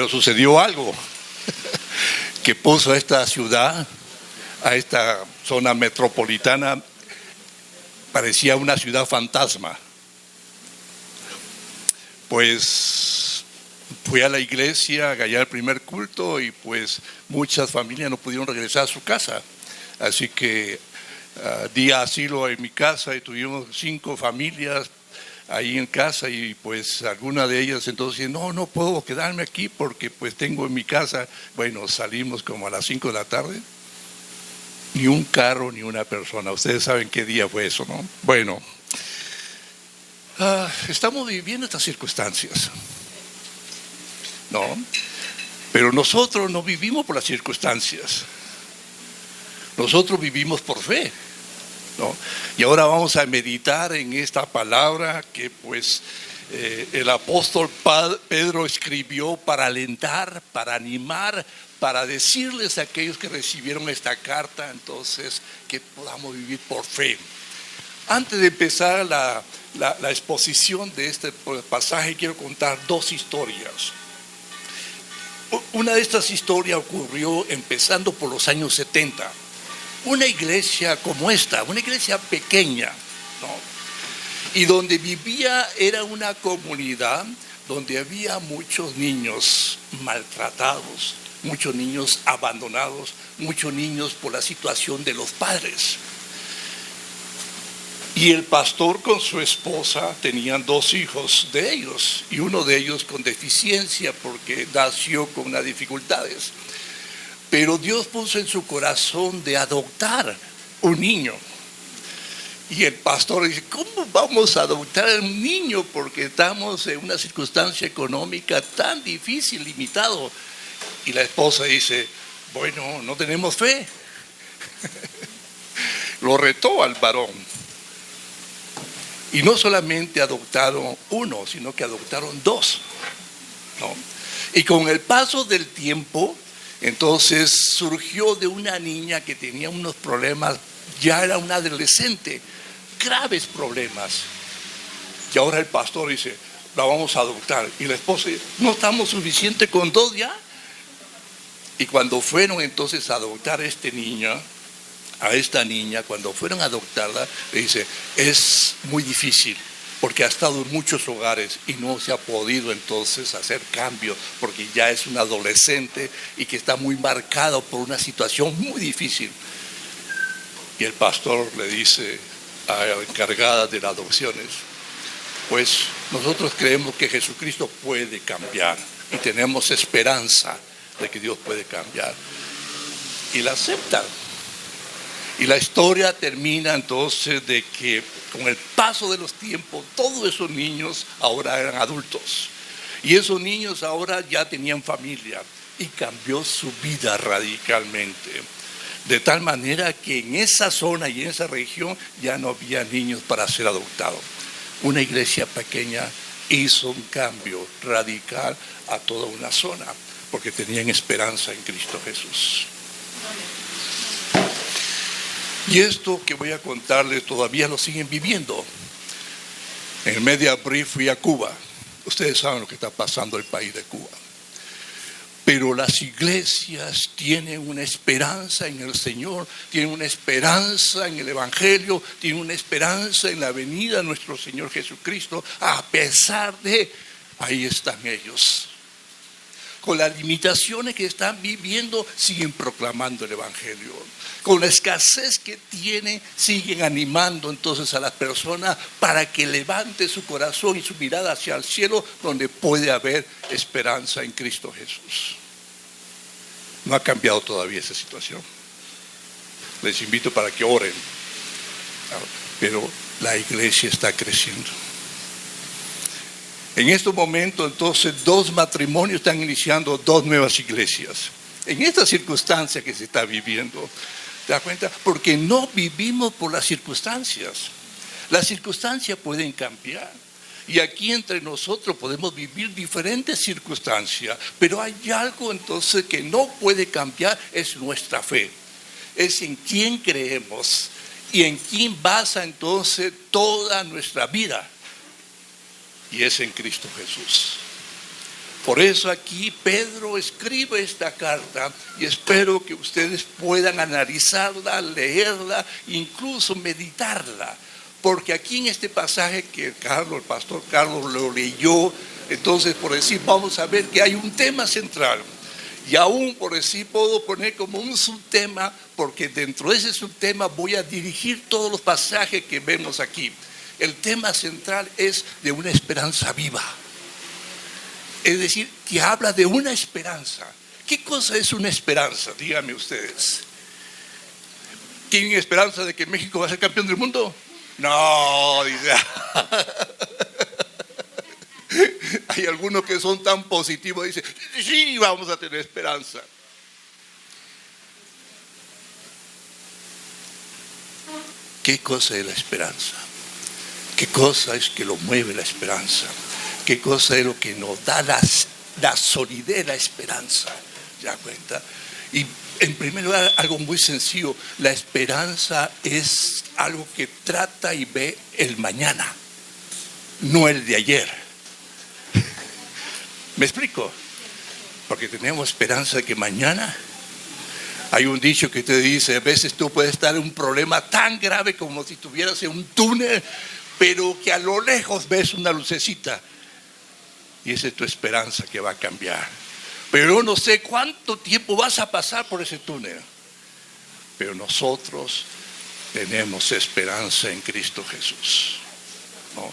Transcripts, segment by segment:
Pero sucedió algo que puso a esta ciudad, a esta zona metropolitana, parecía una ciudad fantasma. Pues fui a la iglesia, allá el primer culto, y pues muchas familias no pudieron regresar a su casa. Así que di asilo en mi casa y tuvimos 5 familias ahí en casa, y pues alguna de ellas entonces no puedo quedarme aquí porque pues tengo en mi casa. Bueno, salimos como a las 5 de la tarde, ni un carro ni una persona. Ustedes saben qué día fue eso, ¿no? Bueno, estamos viviendo estas circunstancias, ¿no? Pero nosotros no vivimos por las circunstancias, nosotros vivimos por fe, ¿no? Y ahora vamos a meditar en esta palabra que pues el apóstol Pedro escribió para alentar, para animar, para decirles a aquellos que recibieron esta carta, entonces, que podamos vivir por fe. Antes de empezar la exposición de este pasaje, quiero contar 2 historias. Una de estas historias ocurrió empezando por los años 70. Una iglesia como esta, una iglesia pequeña, ¿no? Y donde vivía era una comunidad donde había muchos niños maltratados, muchos niños abandonados, muchos niños por la situación de los padres. Y el pastor con su esposa tenían 2 hijos de ellos, y uno de ellos con deficiencia porque nació con unas dificultades. Pero Dios puso en su corazón de adoptar un niño. Y el pastor dice, ¿cómo vamos a adoptar a un niño? Porque estamos en una circunstancia económica tan difícil, limitado. Y la esposa dice, bueno, no tenemos fe. Lo retó al varón. Y no solamente adoptaron uno, sino que adoptaron 2, ¿no? Y con el paso del tiempo, entonces surgió de una niña que tenía unos problemas, ya era una adolescente, graves problemas. Y ahora el pastor dice, la vamos a adoptar. Y la esposa dice, ¿no estamos suficientes con 2 ya? Y cuando fueron entonces a adoptar a esta niña, cuando fueron a adoptarla, le dice, es muy difícil, porque ha estado en muchos hogares y no se ha podido entonces hacer cambios, porque ya es una adolescente y que está muy marcado por una situación muy difícil. Y el pastor le dice a la encargada de las adopciones, pues nosotros creemos que Jesucristo puede cambiar y tenemos esperanza de que Dios puede cambiar. Y la aceptan. Y la historia termina entonces de que con el paso de los tiempos, todos esos niños ahora eran adultos. Y esos niños ahora ya tenían familia y cambió su vida radicalmente. De tal manera que en esa zona y en esa región ya no había niños para ser adoptados. Una iglesia pequeña hizo un cambio radical a toda una zona, porque tenían esperanza en Cristo Jesús. Y esto que voy a contarles todavía lo siguen viviendo. En el mes de abril fui a Cuba. Ustedes saben lo que está pasando en el país de Cuba. Pero las iglesias tienen una esperanza en el Señor, tienen una esperanza en el Evangelio, tienen una esperanza en la venida de nuestro Señor Jesucristo. A pesar de, ahí están ellos. Con las limitaciones que están viviendo, siguen proclamando el Evangelio. Con la escasez que tienen, siguen animando entonces a las personas para que levante su corazón y su mirada hacia el cielo, donde puede haber esperanza en Cristo Jesús. No ha cambiado todavía esa situación. Les invito para que oren. Pero la iglesia está creciendo. En estos momentos, entonces, 2 matrimonios están iniciando 2 nuevas iglesias. En esta circunstancia que se está viviendo, ¿te das cuenta? Porque no vivimos por las circunstancias. Las circunstancias pueden cambiar. Y aquí entre nosotros podemos vivir diferentes circunstancias. Pero hay algo entonces que no puede cambiar, es nuestra fe. Es en quién creemos y en quién basa entonces toda nuestra vida. Y es en Cristo Jesús. Por eso aquí Pedro escribe esta carta y espero que ustedes puedan analizarla, leerla, incluso meditarla. Porque aquí en este pasaje que el pastor Carlos lo leyó, entonces por decir, vamos a ver que hay un tema central. Y aún por decir, puedo poner como un subtema, porque dentro de ese subtema voy a dirigir todos los pasajes que vemos aquí. El tema central es de una esperanza viva. Es decir, que habla de una esperanza. ¿Qué cosa es una esperanza? Díganme ustedes. ¿Tienen esperanza de que México va a ser campeón del mundo? No, dice. Hay algunos que son tan positivos, dicen, sí, vamos a tener esperanza. ¿Qué cosa es la esperanza? ¿Qué cosa es que lo mueve la esperanza? ¿Qué cosa es lo que nos da la solidez, la esperanza? ¿Se da cuenta? Y en primer lugar, algo muy sencillo, la esperanza es algo que trata y ve el mañana, no el de ayer. ¿Me explico? Porque tenemos esperanza de que mañana, hay un dicho que te dice, a veces tú puedes estar en un problema tan grave como si estuvieras en un túnel, pero que a lo lejos ves una lucecita. Y esa es tu esperanza que va a cambiar. Pero yo no sé cuánto tiempo vas a pasar por ese túnel. Pero nosotros tenemos esperanza en Cristo Jesús, ¿no?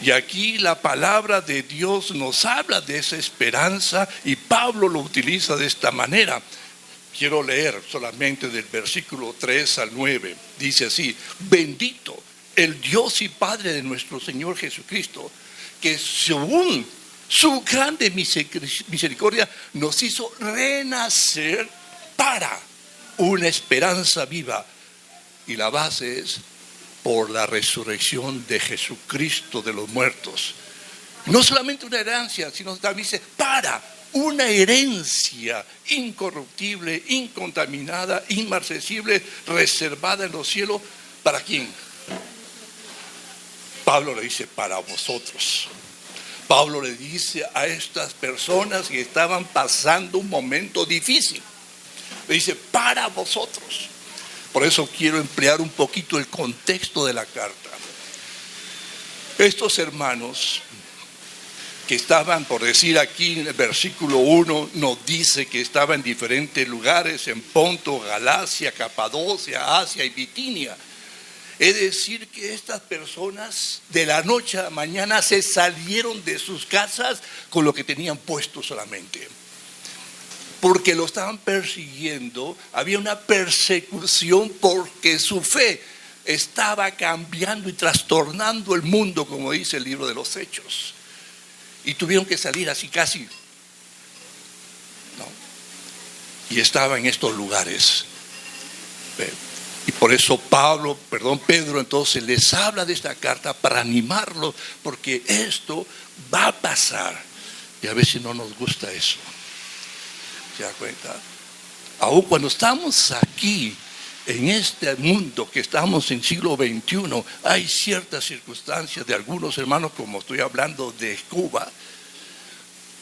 Y aquí la palabra de Dios nos habla de esa esperanza y Pablo lo utiliza de esta manera. Quiero leer solamente del versículo 3 al 9. Dice así: bendito el Dios y Padre de nuestro Señor Jesucristo, que según su grande misericordia nos hizo renacer para una esperanza viva. Y la base es por la resurrección de Jesucristo de los muertos. No solamente una herencia, sino también dice para una herencia incorruptible, incontaminada, inmarcesible, reservada en los cielos. ¿Para quién? Pablo le dice para vosotros. Pablo le dice a estas personas que estaban pasando un momento difícil, le dice para vosotros. Por eso quiero emplear un poquito el contexto de la carta. Estos hermanos que estaban, por decir aquí en el versículo 1, nos dice que estaban en diferentes lugares, en Ponto, Galacia, Capadocia, Asia y Bitinia. Es decir, que estas personas de la noche a la mañana se salieron de sus casas con lo que tenían puesto solamente. Porque lo estaban persiguiendo, había una persecución porque su fe estaba cambiando y trastornando el mundo, como dice el libro de los Hechos. Y tuvieron que salir así casi, ¿no? Y estaba en estos lugares. Y por eso Pedro entonces les habla de esta carta para animarlos, porque esto va a pasar. Y a veces no nos gusta eso. ¿Se da cuenta? Aún cuando estamos aquí, en este mundo que estamos en siglo XXI, hay ciertas circunstancias de algunos hermanos, como estoy hablando de Cuba,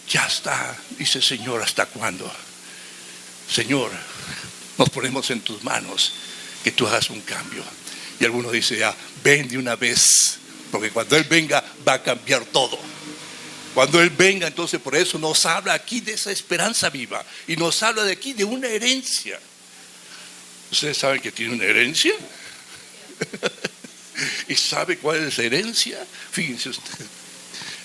ya está, dice Señor, ¿hasta cuándo? Señor, nos ponemos en tus manos, que tú hagas un cambio. Y algunos dicen, ya, ven de una vez, porque cuando Él venga va a cambiar todo. Cuando Él venga, entonces por eso nos habla aquí de esa esperanza viva. Y nos habla de aquí de una herencia. ¿Ustedes saben que tiene una herencia? ¿Y sabe cuál es esa herencia? Fíjense ustedes.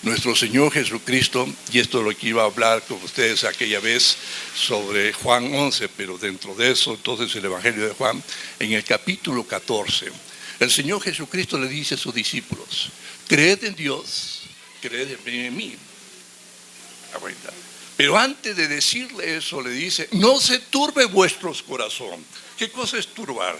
Nuestro Señor Jesucristo, y esto es lo que iba a hablar con ustedes aquella vez sobre Juan 11, pero dentro de eso entonces el Evangelio de Juan, en el capítulo 14, el Señor Jesucristo le dice a sus discípulos, creed en Dios, creed en mí. Pero antes de decirle eso le dice, no se turbe vuestros corazones. ¿Qué cosa es turbar?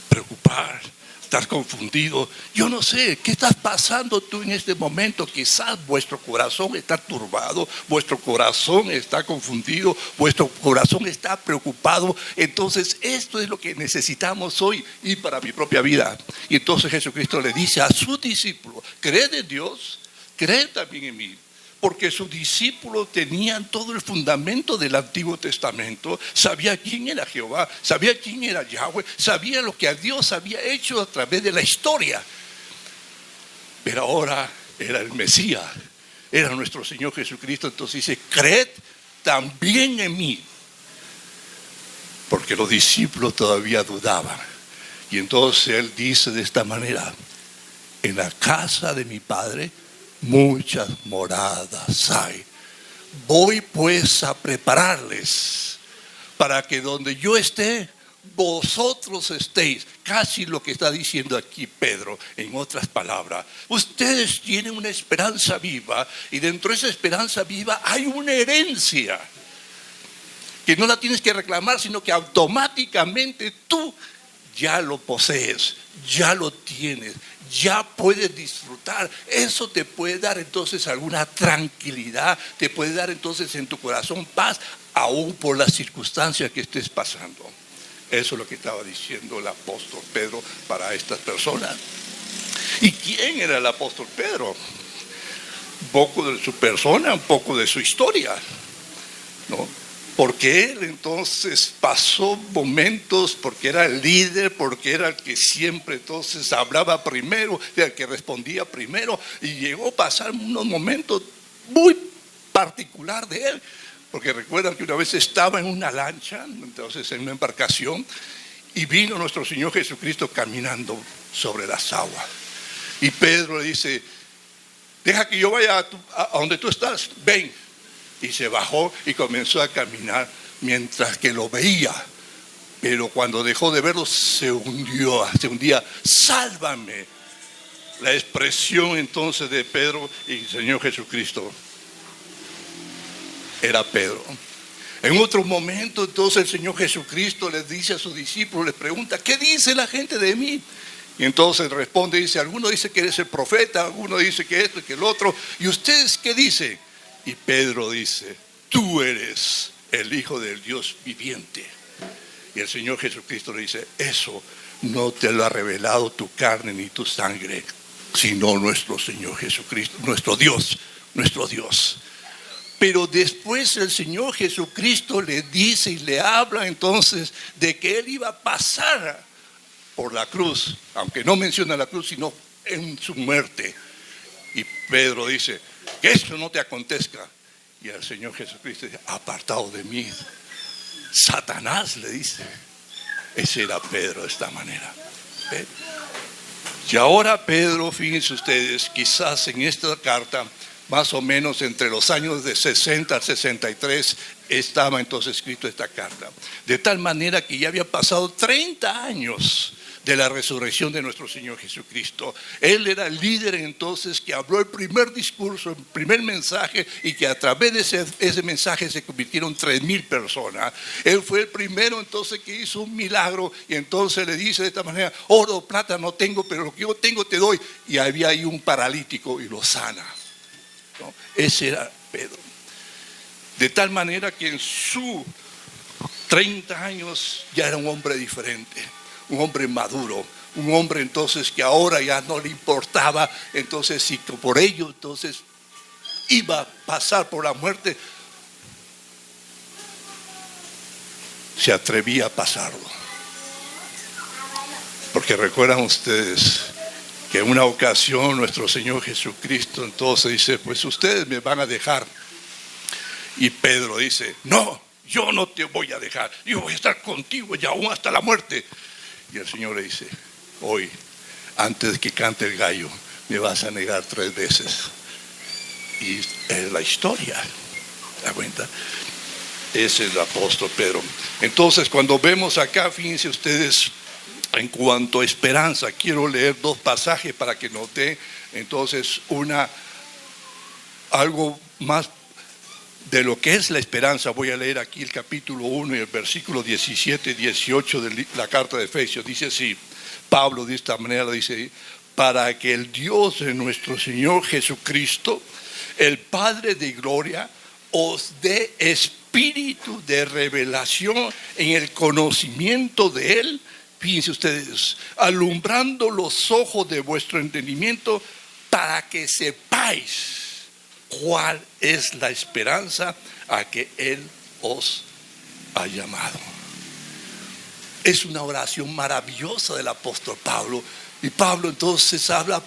Preocupar, estar confundido. Yo no sé, ¿qué estás pasando tú en este momento? Quizás vuestro corazón está turbado, vuestro corazón está confundido, vuestro corazón está preocupado. Entonces esto es lo que necesitamos hoy y para mi propia vida. Y entonces Jesucristo le dice a sus discípulos, creed en Dios, creed también en mí. porque sus discípulos tenían todo el fundamento del Antiguo Testamento, sabía quién era Jehová, sabía quién era Yahweh, sabía lo que Dios había hecho a través de la historia. Pero ahora era el Mesías, era nuestro Señor Jesucristo. Entonces dice, creed también en mí, porque los discípulos todavía dudaban. Y entonces Él dice de esta manera, en la casa de mi Padre muchas moradas hay. Voy pues a prepararles para que donde yo esté, vosotros estéis. Casi lo que está diciendo aquí Pedro, en otras palabras. Ustedes tienen una esperanza viva y dentro de esa esperanza viva hay una herencia que no la tienes que reclamar, sino que automáticamente tú ya lo posees, ya lo tienes, ya puedes disfrutar. Eso te puede dar entonces alguna tranquilidad, te puede dar entonces en tu corazón paz, aún por las circunstancias que estés pasando. Eso es lo que estaba diciendo el apóstol Pedro para estas personas. ¿Y quién era el apóstol Pedro? Un poco de su persona, un poco de su historia, ¿no? Porque él entonces pasó momentos, porque era el líder, porque era el que siempre entonces hablaba primero, era el que respondía primero, y llegó a pasar unos momentos muy particulares de él. Porque recuerdan que una vez estaba en una lancha, entonces en una embarcación, y vino nuestro Señor Jesucristo caminando sobre las aguas. Y Pedro le dice, deja que yo vaya a donde tú estás, ven. Y se bajó y comenzó a caminar mientras que lo veía. Pero cuando dejó de verlo se hundía, sálvame. La expresión entonces de Pedro y el Señor Jesucristo era Pedro. En otro momento entonces el Señor Jesucristo les dice a sus discípulos, les pregunta, ¿qué dice la gente de mí? Y entonces responde, dice, alguno dice que eres el profeta, alguno dice que esto y que el otro. ¿Y ustedes qué dicen? Y Pedro dice, tú eres el Hijo del Dios viviente. Y el Señor Jesucristo le dice, eso no te lo ha revelado tu carne ni tu sangre, sino nuestro Señor Jesucristo, nuestro Dios. Pero después el Señor Jesucristo le dice y le habla entonces de que Él iba a pasar por la cruz, aunque no menciona la cruz, sino en su muerte. Y Pedro dice, que esto no te acontezca. Y el Señor Jesucristo dice, apartado de mí, Satanás, le dice. Ese era Pedro de esta manera. ¿Ve? Y ahora Pedro, fíjense ustedes, quizás en esta carta, más o menos entre los años de 60 al 63, estaba entonces escrito esta carta. De tal manera que ya había pasado 30 años de la resurrección de nuestro Señor Jesucristo. Él era el líder entonces que habló el primer discurso, el primer mensaje, y que a través de ese mensaje se convirtieron 3,000 personas. Él fue el primero entonces que hizo un milagro, y entonces le dice de esta manera, oro o plata no tengo, pero lo que yo tengo te doy. Y había ahí un paralítico y lo sana, ¿no? Ese era Pedro. De tal manera que en sus 30 años ya era un hombre diferente, un hombre maduro, un hombre entonces que ahora ya no le importaba, entonces si por ello entonces iba a pasar por la muerte, se atrevía a pasarlo. Porque recuerdan ustedes que en una ocasión nuestro Señor Jesucristo entonces dice, pues ustedes me van a dejar. Y Pedro dice, no, yo no te voy a dejar, yo voy a estar contigo y aún hasta la muerte. Y el Señor le dice, hoy, antes de que cante el gallo, me vas a negar 3 veces. Y es la historia, ¿te das cuenta? Ese es el apóstol Pedro. Entonces, cuando vemos acá, fíjense ustedes, en cuanto a esperanza, quiero leer 2 pasajes para que nos dé entonces algo más de lo que es la esperanza. Voy a leer aquí el capítulo 1 y el versículo 17 y 18 de la carta de Efesios. Dice así, Pablo de esta manera dice, para que el Dios de nuestro Señor Jesucristo, el Padre de gloria, os dé espíritu de revelación en el conocimiento de Él. Fíjense ustedes, alumbrando los ojos de vuestro entendimiento para que sepáis cuál es la esperanza a que Él os ha llamado. Es una oración maravillosa del apóstol Pablo. Y Pablo entonces habla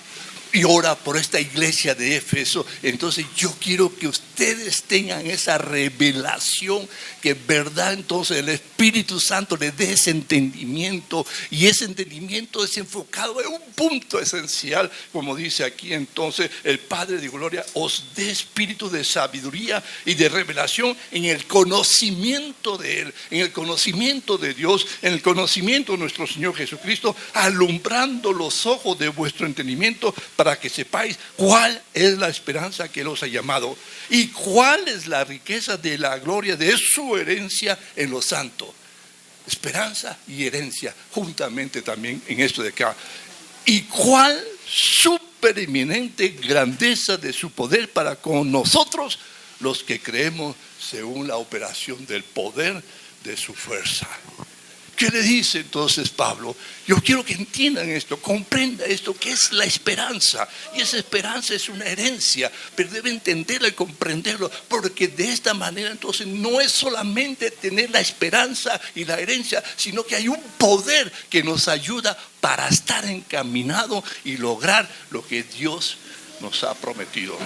y ora por esta iglesia de Éfeso. Entonces yo quiero que ustedes tengan esa revelación, que en verdad entonces el Espíritu Santo les dé ese entendimiento, y ese entendimiento es enfocado en un punto esencial, como dice aquí entonces el Padre de Gloria, os dé espíritu de sabiduría y de revelación en el conocimiento de Él, en el conocimiento de Dios, en el conocimiento de nuestro Señor Jesucristo, alumbrando los ojos de vuestro entendimiento, para que sepáis cuál es la esperanza que Él os ha llamado y cuál es la riqueza de la gloria de su herencia en los santos. Esperanza y herencia juntamente también en esto de acá. Y cuál supereminente grandeza de su poder para con nosotros los que creemos según la operación del poder de su fuerza. ¿Qué le dice entonces Pablo? Yo quiero que entiendan esto, comprenda esto, que es la esperanza. Y esa esperanza es una herencia, pero debe entenderla y comprenderlo, porque de esta manera entonces no es solamente tener la esperanza y la herencia, sino que hay un poder que nos ayuda para estar encaminado y lograr lo que Dios nos ha prometido.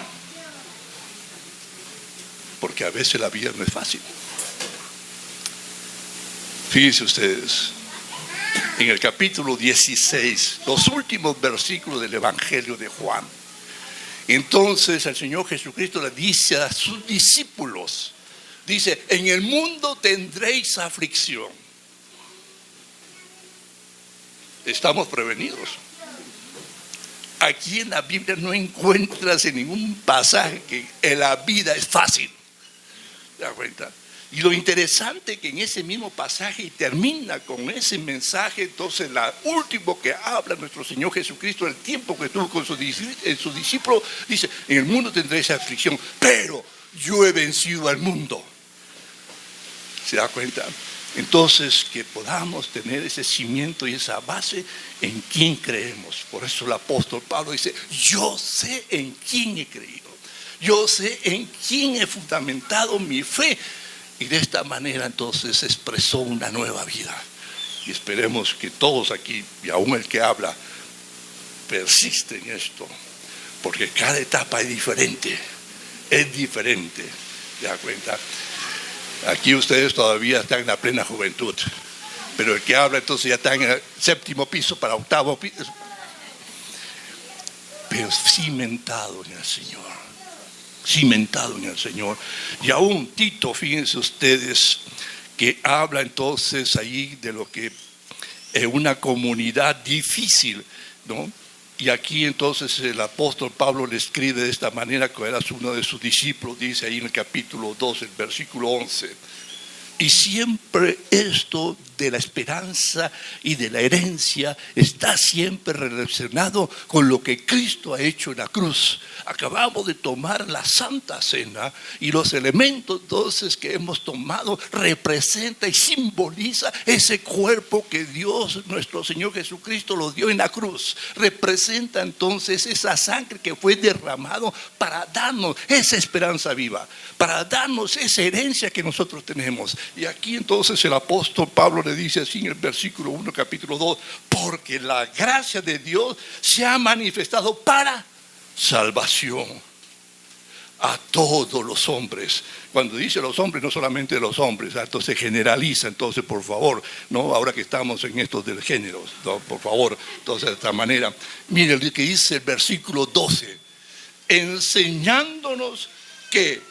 Porque a veces la vida no es fácil. Fíjense ustedes, en el capítulo 16, los últimos versículos del Evangelio de Juan. Entonces el Señor Jesucristo le dice a sus discípulos, dice, en el mundo tendréis aflicción. Estamos prevenidos. Aquí en la Biblia no encuentras en ningún pasaje que en la vida es fácil. ¿Te das cuenta? Y lo interesante que en ese mismo pasaje, y termina con ese mensaje, entonces la último que habla nuestro Señor Jesucristo, el tiempo que estuvo con su discípulo, dice, en el mundo tendréis aflicción, pero yo he vencido al mundo. ¿Se da cuenta? Entonces, que podamos tener ese cimiento y esa base en quien creemos. Por eso el apóstol Pablo dice, yo sé en quién he creído, yo sé en quién he fundamentado mi fe. Y de esta manera entonces se expresó una nueva vida. Y esperemos que todos aquí, y aún el que habla, persiste en esto. Porque cada etapa es diferente. Es diferente. ¿Se da cuenta? Aquí ustedes todavía están en la plena juventud. Pero el que habla entonces ya está en el 7º piso para 8º piso. Pero cimentado en el Señor. Cimentado en el Señor. Y aún Tito, fíjense ustedes, que habla entonces ahí de lo que es una comunidad difícil, ¿no? Y aquí entonces el apóstol Pablo le escribe de esta manera, que era uno de sus discípulos, dice ahí en el capítulo 2, el versículo 11. Y siempre esto de la esperanza y de la herencia está siempre relacionado con lo que Cristo ha hecho en la cruz. Acabamos de tomar la Santa Cena y los elementos entonces que hemos tomado representa y simboliza ese cuerpo que Dios, nuestro Señor Jesucristo, lo dio en la cruz. Representa entonces esa sangre que fue derramado para darnos esa esperanza viva, para darnos esa herencia que nosotros tenemos. Y aquí entonces el apóstol Pablo le dice así en el versículo 1, capítulo 2, porque la gracia de Dios se ha manifestado para salvación a todos los hombres. Cuando dice los hombres, no solamente los hombres, entonces generaliza, entonces por favor, ¿no? Ahora que estamos en estos del género, ¿no? Por favor, entonces de esta manera, miren lo que dice el versículo 12, enseñándonos que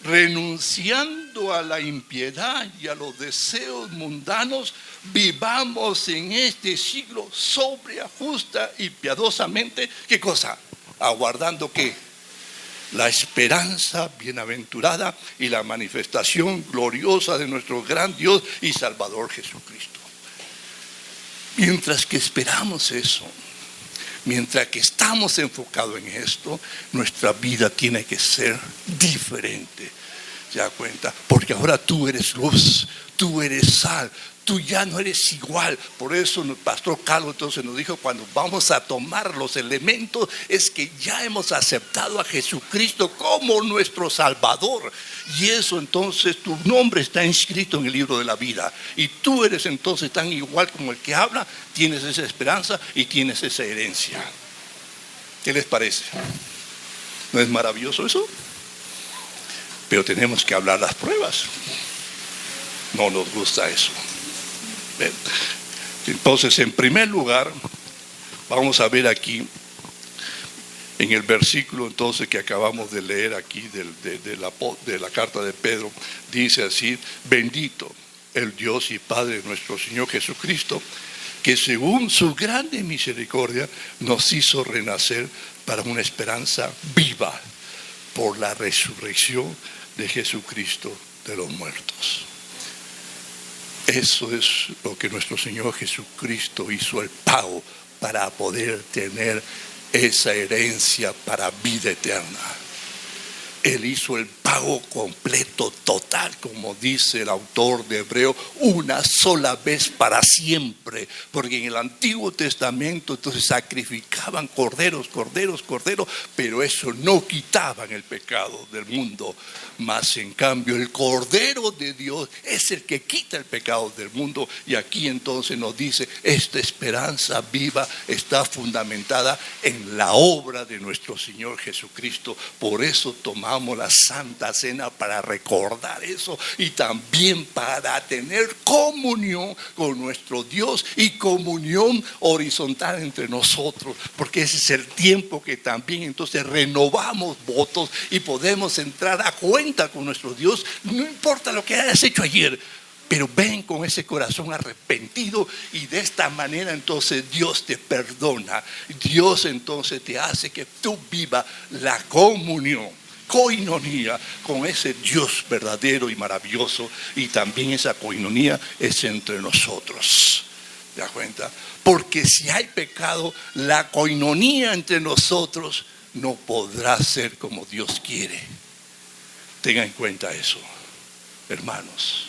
renunciando a la impiedad y a los deseos mundanos, vivamos en este siglo sobria, justa y piadosamente. ¿Qué cosa? Aguardando ¿qué? La esperanza bienaventurada y la manifestación gloriosa de nuestro gran Dios y Salvador Jesucristo. Mientras que esperamos eso, mientras que estamos enfocados en esto, nuestra vida tiene que ser diferente. ¿Se da cuenta? Porque ahora tú eres luz, tú eres sal, tú ya no eres igual. Por eso el pastor Carlos entonces nos dijo, cuando vamos a tomar los elementos, es que ya hemos aceptado a Jesucristo como nuestro Salvador. Y eso entonces, tu nombre está inscrito en el libro de la vida. Y tú eres entonces tan igual como el que habla, tienes esa esperanza y tienes esa herencia. ¿Qué les parece? ¿No es maravilloso eso? Pero tenemos que hablar las pruebas. No nos gusta eso. Entonces, en primer lugar, vamos a ver aquí, en el versículo entonces que acabamos de leer aquí de la carta de Pedro, dice así: bendito el Dios y Padre de nuestro Señor Jesucristo, que según su grande misericordia nos hizo renacer para una esperanza viva por la resurrección de Jesucristo de los muertos. Eso es lo que nuestro Señor Jesucristo hizo, el pago para poder tener esa herencia para vida eterna. Él hizo el pago completo, total, como dice el autor de Hebreo, una sola vez para siempre. Porque en el Antiguo Testamento entonces sacrificaban corderos, pero eso no quitaban el pecado del mundo. Mas en cambio el Cordero de Dios es el que quita el pecado del mundo. Y aquí entonces nos dice, esta esperanza viva está fundamentada en la obra de nuestro Señor Jesucristo. Por eso tomamos la Santa Cena, para recordar eso y también para tener comunión con nuestro Dios y comunión horizontal entre nosotros, porque ese es el tiempo que también entonces renovamos votos y podemos entrar a cuenta con nuestro Dios. No importa lo que hayas hecho ayer, pero ven con ese corazón arrepentido y de esta manera entonces Dios te perdona. Dios entonces te hace que tú vivas la coinonía con ese Dios verdadero y maravilloso, y también esa coinonía es entre nosotros. ¿Te das cuenta? Porque si hay pecado, la coinonía entre nosotros no podrá ser como Dios quiere. Tengan en cuenta eso, hermanos.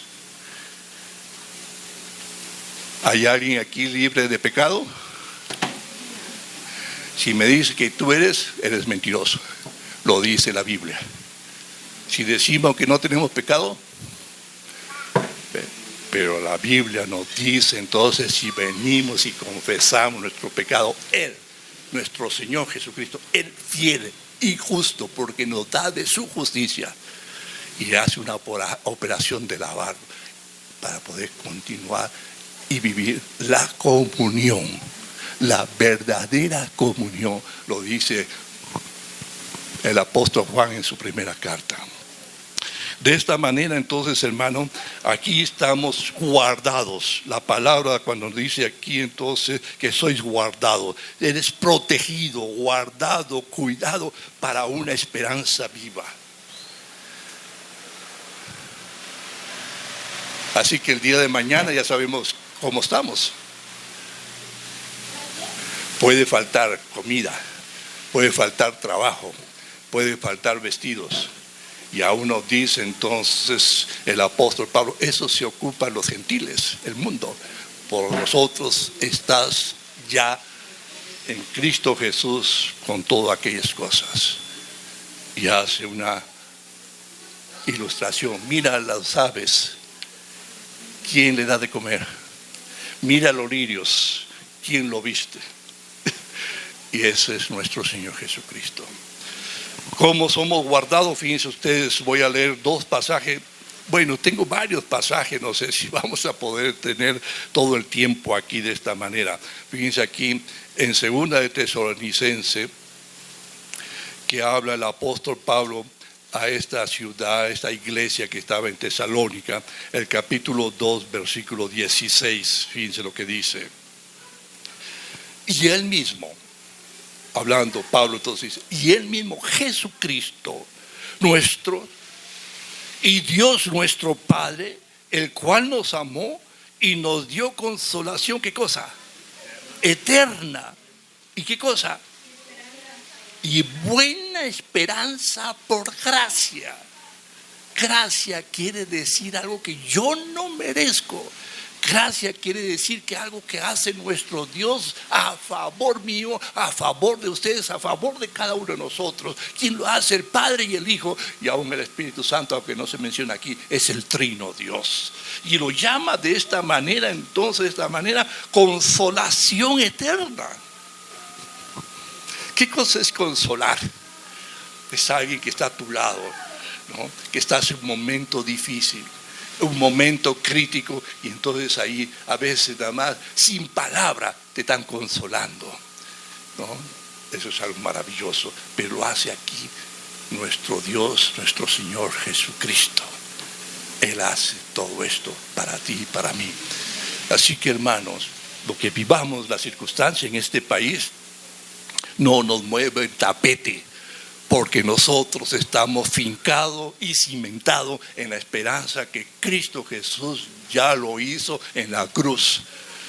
¿Hay alguien aquí libre de pecado? Si me dice que tú eres mentiroso. Lo dice la Biblia. Si decimos que no tenemos pecado, pero la Biblia nos dice entonces, si venimos y confesamos nuestro pecado, Él, nuestro Señor Jesucristo, Él fiel y justo, porque nos da de su justicia y hace una operación de lavar para poder continuar y vivir la comunión, la verdadera comunión. Lo dice el apóstol Juan en su primera carta. De esta manera entonces, hermano, aquí estamos guardados. La palabra cuando dice aquí entonces que sois guardados, eres protegido, guardado, cuidado para una esperanza viva. Así que el día de mañana ya sabemos cómo estamos. Puede faltar comida, puede faltar trabajo, puede faltar vestidos. Y aún nos dice entonces el apóstol Pablo, eso se ocupan los gentiles, el mundo. Por nosotros estás ya en Cristo Jesús con todas aquellas cosas. Y hace una ilustración. Mira las aves, ¿quién le da de comer? Mira los lirios, ¿quién lo viste? Y ese es nuestro Señor Jesucristo. ¿Cómo somos guardados? Fíjense ustedes, voy a leer dos pasajes. Bueno, tengo varios pasajes, no sé si vamos a poder tener todo el tiempo aquí de esta manera. Fíjense aquí en 2 de Tesalonicenses, que habla el apóstol Pablo a esta ciudad, a esta iglesia que estaba en Tesalónica, el capítulo 2, versículo 16. Fíjense lo que dice. Y él mismo, hablando Pablo entonces, y él mismo, Jesucristo nuestro y Dios nuestro Padre, el cual nos amó y nos dio consolación, ¿qué cosa? Eterna. ¿Y qué cosa? Y buena esperanza por gracia. gracia quiere decir algo que yo no merezco. Gracia quiere decir que algo que hace nuestro Dios a favor mío, a favor de ustedes, a favor de cada uno de nosotros. Quien lo hace, el Padre y el Hijo, y aún el Espíritu Santo, aunque no se menciona aquí, es el Trino Dios. Y lo llama de esta manera, entonces, de esta manera, consolación eterna. ¿Qué cosa es consolar? Es alguien que está a tu lado, ¿no? Que estás en un momento difícil, un momento crítico, y entonces ahí a veces nada más sin palabra te están consolando, ¿no? Eso es algo maravilloso, pero lo hace aquí nuestro Dios, nuestro Señor Jesucristo. Él hace todo esto para ti y para mí. Así que, hermanos, lo que vivamos, la circunstancia en este país, no nos mueve el tapete, porque nosotros estamos fincados y cimentados en la esperanza que Cristo Jesús ya lo hizo en la cruz.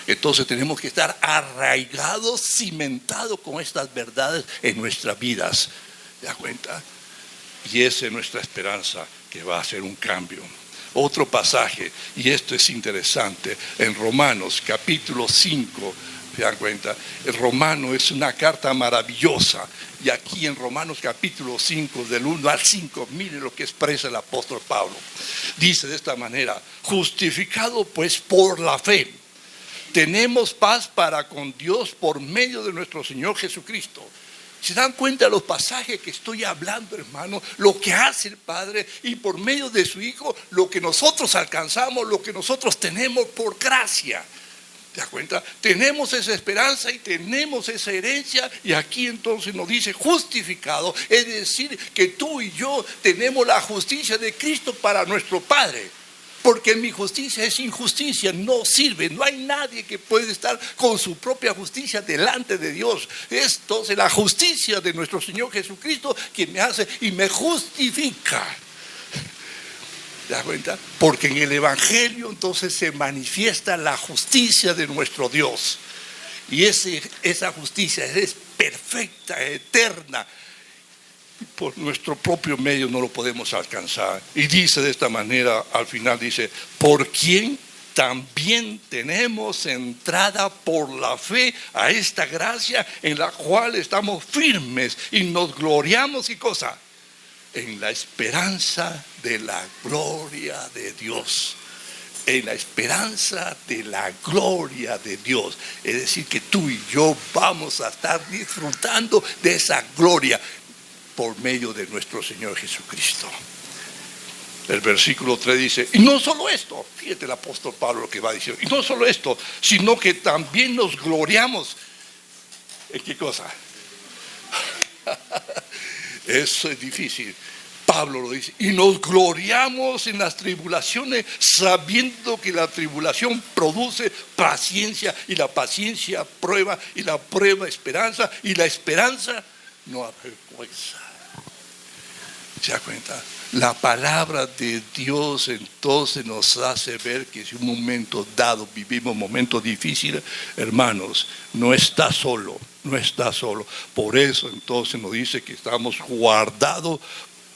Entonces tenemos que estar arraigados, cimentados con estas verdades en nuestras vidas. ¿Te das cuenta? Y esa es nuestra esperanza, que va a hacer un cambio. Otro pasaje, y esto es interesante, en Romanos capítulo 5, ¿se dan cuenta? El Romano es una carta maravillosa. Y aquí en Romanos capítulo 5, del 1 al 5, miren lo que expresa el apóstol Pablo. Dice de esta manera: justificado pues por la fe, tenemos paz para con Dios por medio de nuestro Señor Jesucristo. ¿Se dan cuenta de los pasajes que estoy hablando, hermano? Lo que hace el Padre, y por medio de su Hijo, lo que nosotros alcanzamos, lo que nosotros tenemos por gracia. ¿Te das cuenta? Tenemos esa esperanza y tenemos esa herencia, y aquí entonces nos dice justificado, es decir, que tú y yo tenemos la justicia de Cristo para nuestro Padre. Porque mi justicia es injusticia, no sirve, no hay nadie que puede estar con su propia justicia delante de Dios. Es entonces la justicia de nuestro Señor Jesucristo quien me hace y me justifica. ¿Te das cuenta? Porque en el Evangelio entonces se manifiesta la justicia de nuestro Dios. Y esa justicia es perfecta, eterna. Por nuestro propio medio no lo podemos alcanzar. Y dice de esta manera, al final dice: por quien también tenemos entrada por la fe a esta gracia en la cual estamos firmes y nos gloriamos. ¿Y cosa? En la esperanza de la gloria de Dios. En la esperanza de la gloria de Dios. Es decir, que tú y yo vamos a estar disfrutando de esa gloria por medio de nuestro Señor Jesucristo. El versículo 3 dice: y no solo esto, fíjate el apóstol Pablo lo que va a decir, y no solo esto, sino que también nos gloriamos. ¿En qué cosa? Eso es difícil. Pablo lo dice: y nos gloriamos en las tribulaciones, sabiendo que la tribulación produce paciencia, y la paciencia prueba, y la prueba esperanza, y la esperanza no avergüenza. ¿Se da cuenta? La palabra de Dios entonces nos hace ver que si un momento dado vivimos momentos difíciles, hermanos, no está solo, no está solo. Por eso entonces nos dice que estamos guardados,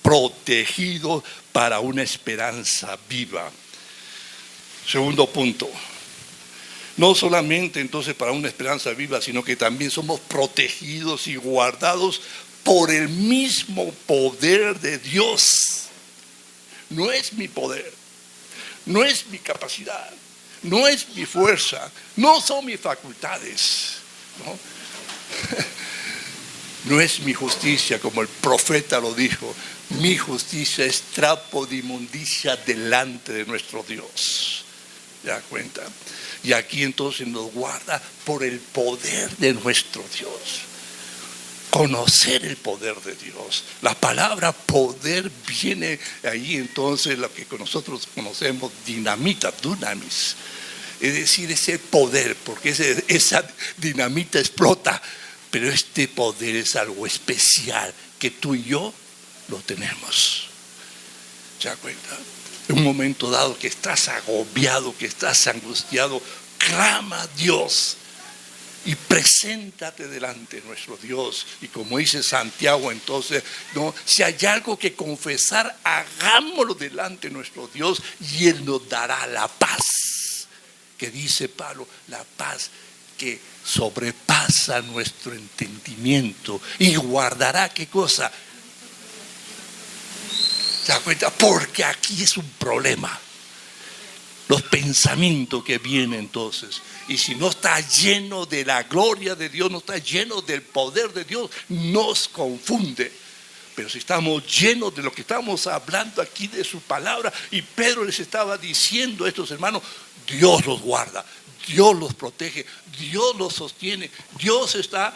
protegidos para una esperanza viva. Segundo punto. No solamente entonces para una esperanza viva, sino que también somos protegidos y guardados por el mismo poder de Dios. No es mi poder, no es mi capacidad, no es mi fuerza, no son mis facultades, ¿no? No es mi justicia, como el profeta lo dijo. Mi justicia es trapo de inmundicia delante de nuestro Dios. ¿Se da cuenta? Y aquí entonces nos guarda por el poder de nuestro Dios. Conocer el poder de Dios. La palabra poder viene ahí entonces lo que nosotros conocemos, dinamita, dunamis. Es decir, ese poder, porque esa dinamita explota. Pero este poder es algo especial que tú y yo lo tenemos. ¿Se da cuenta? En un momento dado que estás agobiado, que estás angustiado, clama a Dios. y preséntate delante de nuestro Dios. Y como dice Santiago, entonces, no, si hay algo que confesar, hagámoslo delante de nuestro Dios y Él nos dará la paz. Que dice Pablo, la paz que sobrepasa nuestro entendimiento y guardará, ¿qué cosa? ¿Se da cuenta? Porque aquí es un problema. Los pensamientos que vienen entonces. Y si no está lleno de la gloria de Dios, no está lleno del poder de Dios, nos confunde. Pero si estamos llenos de lo que estamos hablando aquí de su palabra, y Pedro les estaba diciendo a estos hermanos, Dios los guarda, Dios los protege, Dios los sostiene, Dios está,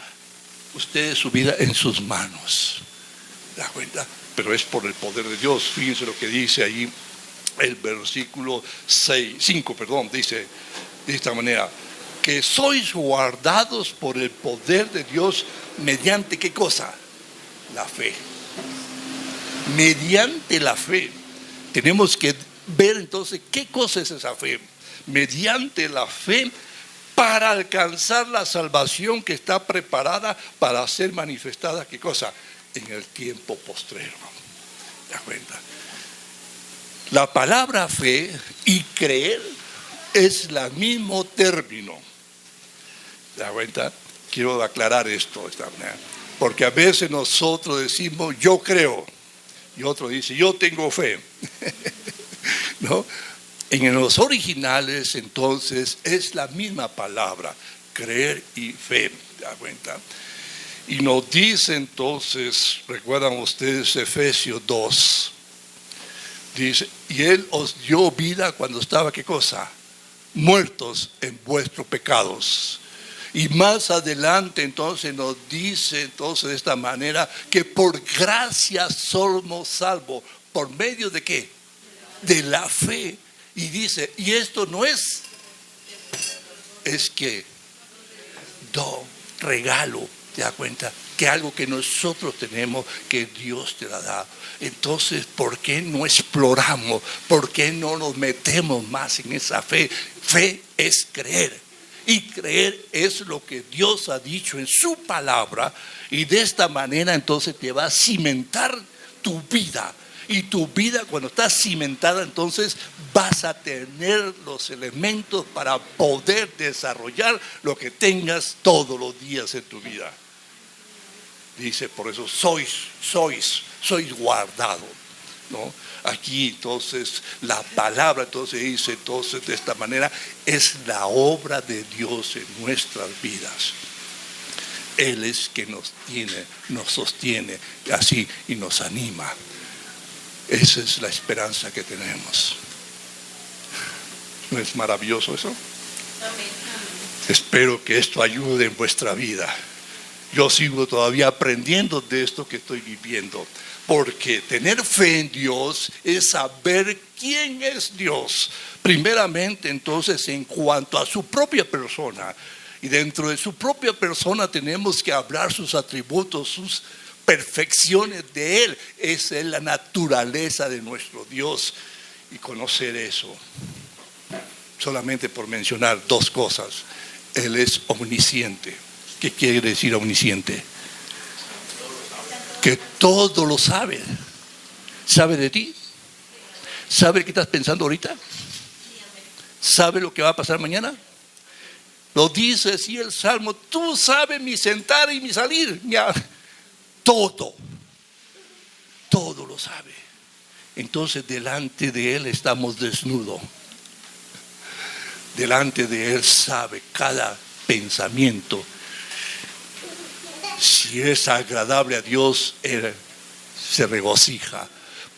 ustedes su vida en sus manos. ¿Se da cuenta? Pero es por el poder de Dios. Fíjense lo que dice ahí el versículo 5, dice de esta manera, que sois guardados por el poder de Dios mediante ¿qué cosa? La fe. Mediante la fe. Tenemos que ver entonces qué cosa es esa fe. Mediante la fe para alcanzar la salvación que está preparada para ser manifestada, ¿qué cosa? En el tiempo postrero. ¿Te das cuenta? La palabra fe y creer es el mismo término. ¿Te das cuenta? Quiero aclarar esto de esta manera. Porque a veces nosotros decimos, yo creo. Y otro dice, yo tengo fe. ¿No? En los originales, entonces, es la misma palabra, creer y fe. ¿Te das cuenta? Y nos dice entonces, recuerdan ustedes Efesios 2, dice, y Él os dio vida cuando estaba, ¿qué cosa? Muertos en vuestros pecados. Y más adelante entonces nos dice entonces de esta manera que por gracia somos salvos. ¿Por medio de qué? De la fe. Y dice, y esto no es que regalo, ¿te das cuenta? Que algo que nosotros tenemos, que Dios te la da. Entonces, ¿por qué no exploramos? ¿Por qué no nos metemos más en esa fe? Fe es creer. Y creer es lo que Dios ha dicho en su palabra. Y de esta manera entonces te va a cimentar tu vida. Y tu vida, cuando está cimentada, entonces vas a tener los elementos para poder desarrollar lo que tengas todos los días en tu vida. Dice, por eso sois guardado, ¿no? Aquí entonces la palabra entonces dice entonces de esta manera, es la obra de Dios en nuestras vidas. Él es que nos sostiene así y nos anima. Esa es la esperanza que tenemos. ¿No es maravilloso eso? Amén. Espero que esto ayude en vuestra vida. Yo sigo todavía aprendiendo de esto que estoy viviendo. Porque tener fe en Dios es saber quién es Dios. Primeramente, entonces, en cuanto a su propia persona. Y dentro de su propia persona tenemos que hablar sus atributos, sus perfecciones de Él. Esa es la naturaleza de nuestro Dios. Y conocer eso. Solamente por mencionar dos cosas. Él es omnisciente. ¿Qué quiere decir omnisciente? Que todo lo sabe. ¿Sabe de ti? ¿Sabe qué estás pensando ahorita? ¿Sabe lo que va a pasar mañana? Lo dice así el Salmo, tú sabes mi sentar y mi salir. Todo lo sabe. Entonces delante de Él estamos desnudos. Delante de Él sabe cada pensamiento. Si es agradable a Dios, Él se regocija.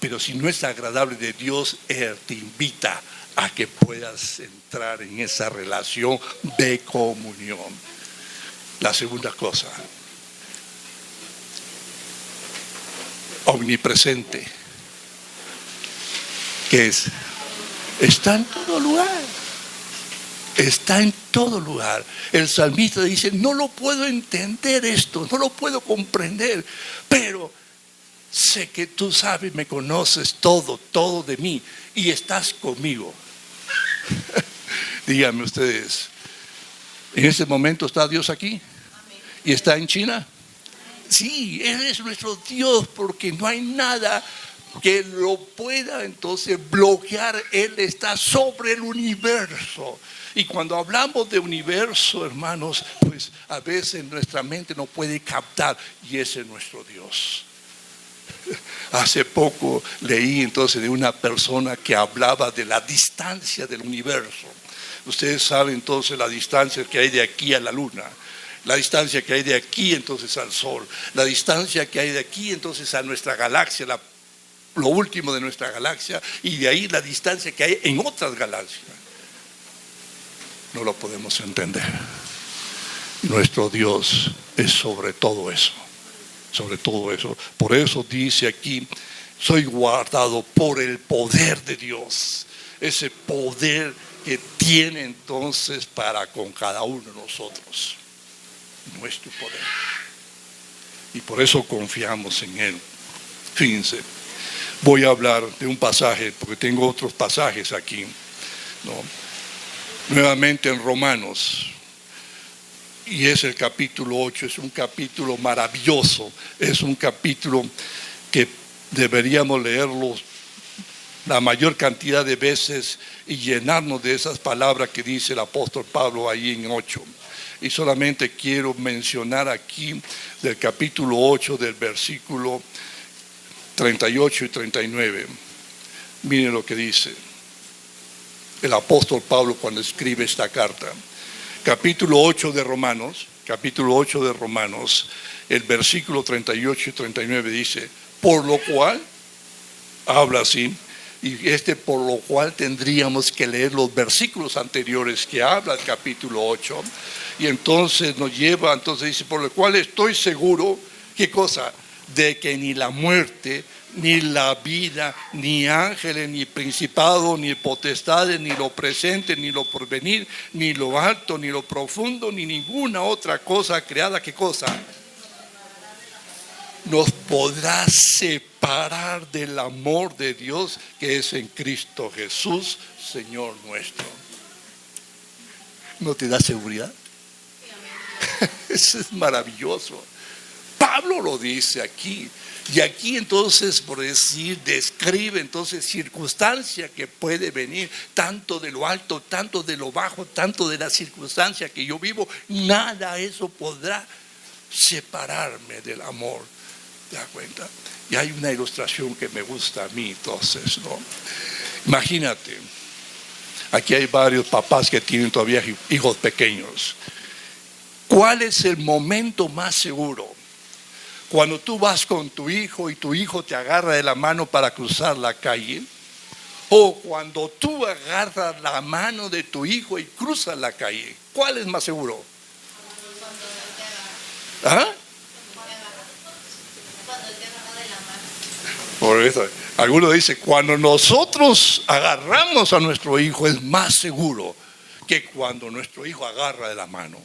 Pero si no es agradable de Dios, Él te invita a que puedas entrar en esa relación de comunión. La segunda cosa, omnipresente, que está en todo lugar. Está en todo lugar. El salmista dice, no lo puedo entender esto, no lo puedo comprender, pero sé que tú sabes, me conoces todo de mí y estás conmigo. Díganme ustedes, En este momento está Dios aquí y está en China. Sí, Él es nuestro Dios, porque no hay nada que lo pueda entonces bloquear. Él está sobre el universo. Y cuando hablamos de universo, hermanos, pues a veces nuestra mente no puede captar, y ese es nuestro Dios. Hace poco leí entonces de una persona que hablaba de la distancia del universo. Ustedes saben entonces la distancia que hay de aquí a la luna, la distancia que hay de aquí entonces al sol, la distancia que hay de aquí entonces a nuestra galaxia, lo último de nuestra galaxia, y de ahí la distancia que hay en otras galaxias. No lo podemos entender. Nuestro Dios es sobre todo eso, sobre todo eso. Por eso dice aquí, soy guardado por el poder de Dios, ese poder que tiene entonces para con cada uno de nosotros, nuestro poder. Y por eso confiamos en Él. Fíjense, voy a hablar de un pasaje, porque tengo otros pasajes aquí, ¿no? Nuevamente en Romanos, y es el capítulo 8, es un capítulo maravilloso, es un capítulo que deberíamos leerlo la mayor cantidad de veces y llenarnos de esas palabras que dice el apóstol Pablo ahí en 8. Y solamente quiero mencionar aquí del capítulo 8, del versículo 38 y 39. Miren lo que dice el apóstol Pablo cuando escribe esta carta. Capítulo 8 de Romanos, el versículo 38 y 39 dice, por lo cual, habla así, y por lo cual tendríamos que leer los versículos anteriores que habla el capítulo 8, y entonces nos lleva, entonces dice, por lo cual estoy seguro, ¿qué cosa? De que ni la muerte, ni la vida, ni ángeles, ni principados, ni potestades, ni lo presente, ni lo porvenir, ni lo alto, ni lo profundo, ni ninguna otra cosa creada, ¿qué cosa? Nos podrá separar del amor de Dios que es en Cristo Jesús, Señor nuestro. ¿No te da seguridad? Eso es maravilloso. Pablo lo dice aquí. Y aquí entonces, por decir, describe entonces circunstancia que puede venir, tanto de lo alto, tanto de lo bajo, tanto de la circunstancia que yo vivo. Nada eso podrá separarme del amor. ¿Te das cuenta? Y hay una ilustración que me gusta a mí entonces, ¿no? Imagínate, aquí hay varios papás que tienen todavía hijos pequeños. ¿Cuál es el momento más seguro? Cuando tú vas con tu hijo y tu hijo te agarra de la mano para cruzar la calle, o cuando tú agarras la mano de tu hijo y cruzas la calle, ¿cuál es más seguro? ¿Ah? Por eso, algunos dicen, cuando nosotros agarramos a nuestro hijo es más seguro que cuando nuestro hijo agarra de la mano.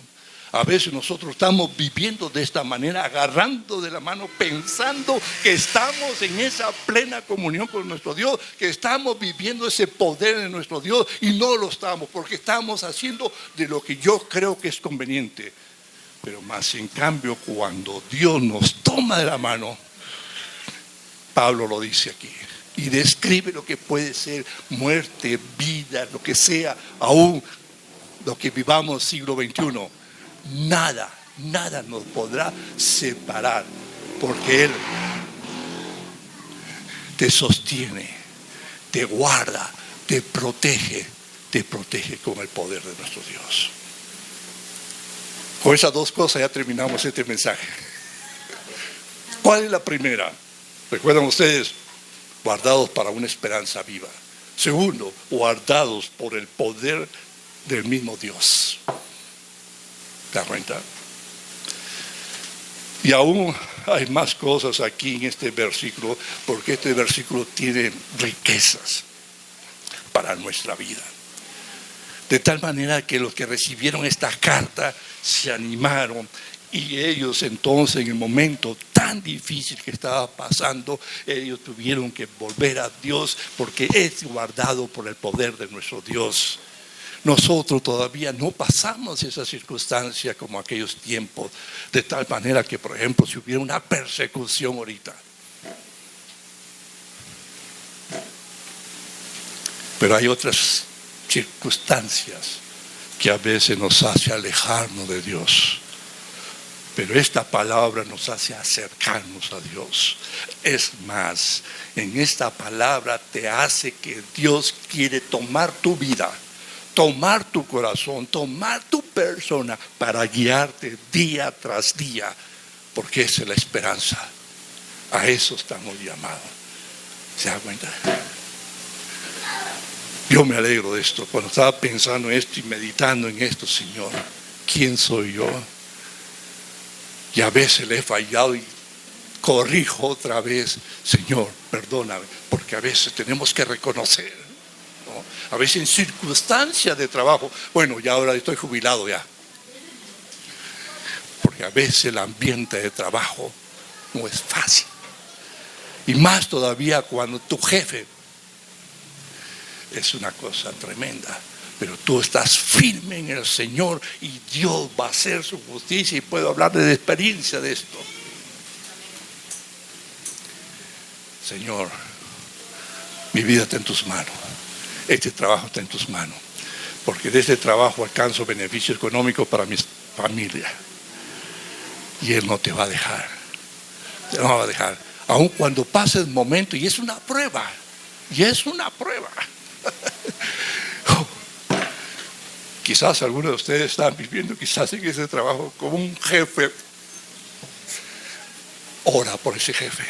A veces nosotros estamos viviendo de esta manera, agarrando de la mano, pensando que estamos en esa plena comunión con nuestro Dios, que estamos viviendo ese poder de nuestro Dios, y no lo estamos, porque estamos haciendo de lo que yo creo que es conveniente. Pero más en cambio, cuando Dios nos toma de la mano, Pablo lo dice aquí, y describe lo que puede ser muerte, vida, lo que sea, aún lo que vivamos siglo XXI. Nada nos podrá separar, porque Él te sostiene, te guarda, te protege con el poder de nuestro Dios. Con esas dos cosas ya terminamos este mensaje. ¿Cuál es la primera? Recuerdan ustedes, guardados para una esperanza viva. Segundo, guardados por el poder del mismo Dios. ¿Te das cuenta? Y aún hay más cosas aquí en este versículo, porque este versículo tiene riquezas para nuestra vida. De tal manera que los que recibieron esta carta se animaron, y ellos entonces, en el momento tan difícil que estaba pasando, ellos tuvieron que volver a Dios, porque es guardado por el poder de nuestro Dios. Nosotros todavía no pasamos esa circunstancia como aquellos tiempos, de tal manera que, por ejemplo, si hubiera una persecución ahorita. Pero hay otras circunstancias que a veces nos hace alejarnos de Dios. Pero esta palabra nos hace acercarnos a Dios. Es más, en esta palabra te hace que Dios quiere tomar tu vida, tomar tu corazón, tomar tu persona para guiarte día tras día, porque esa es la esperanza. A eso estamos llamados. ¿Se da cuenta? Yo me alegro de esto. Cuando estaba pensando en esto y meditando en esto, Señor, ¿quién soy yo? Y a veces le he fallado y corrijo otra vez. Señor, perdóname, porque a veces tenemos que reconocer, ¿no? A veces en circunstancias de trabajo, bueno, ya ahora estoy jubilado ya, porque a veces el ambiente de trabajo no es fácil. Y más todavía cuando tu jefe es una cosa tremenda. Pero tú estás firme en el Señor y Dios va a hacer su justicia, y puedo hablar de experiencia de esto. Señor, mi vida está en tus manos. Este trabajo está en tus manos. Porque de este trabajo alcanzo beneficio económico para mi familia. Y Él no te va a dejar. Te no va a dejar. Aun cuando pase el momento, y es una prueba. Y es una prueba. Quizás algunos de ustedes están viviendo quizás en ese trabajo como un jefe. Ora por ese jefe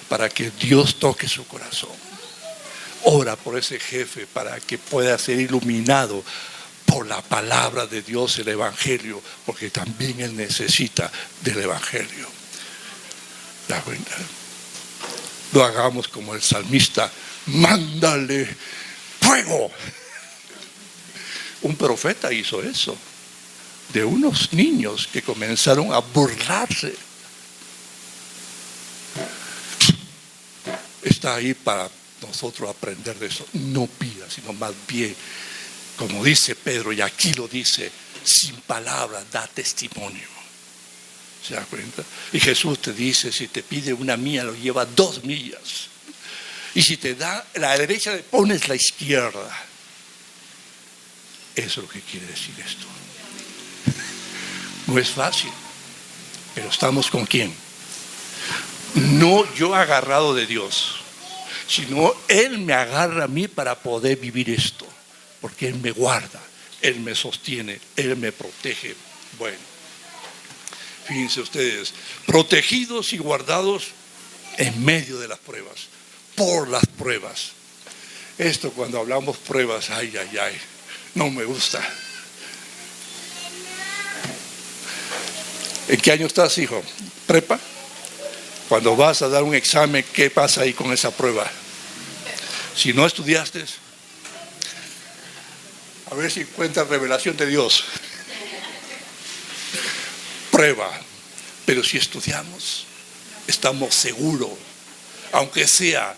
para que Dios toque su corazón. Ora por ese jefe para que pueda ser iluminado por la palabra de Dios, el Evangelio, porque también Él necesita del Evangelio. ¿Da cuenta? Lo hagamos como el salmista: mándale fuego. Un profeta hizo eso, de unos niños que comenzaron a burlarse. Está ahí para nosotros aprender de eso. No pida, sino más bien, como dice Pedro, y aquí lo dice, sin palabras da testimonio. ¿Se da cuenta? Y Jesús te dice, si te pide una milla, lo lleva 2 millas. Y si te da la derecha, le pones la izquierda. Eso es lo que quiere decir esto. No es fácil, pero estamos con ¿quién? No yo agarrado de Dios, sino Él me agarra a mí para poder vivir esto, porque Él me guarda, Él me sostiene, Él me protege. Bueno, fíjense ustedes, protegidos y guardados en medio de las pruebas, por las pruebas. Esto cuando hablamos pruebas, ay, ay, ay, no me gusta. ¿En qué año estás, hijo? ¿Prepa? Cuando vas a dar un examen, ¿qué pasa ahí con esa prueba? Si no estudiaste, a ver si encuentras revelación de Dios. Prueba. Pero si estudiamos, estamos seguros, aunque sea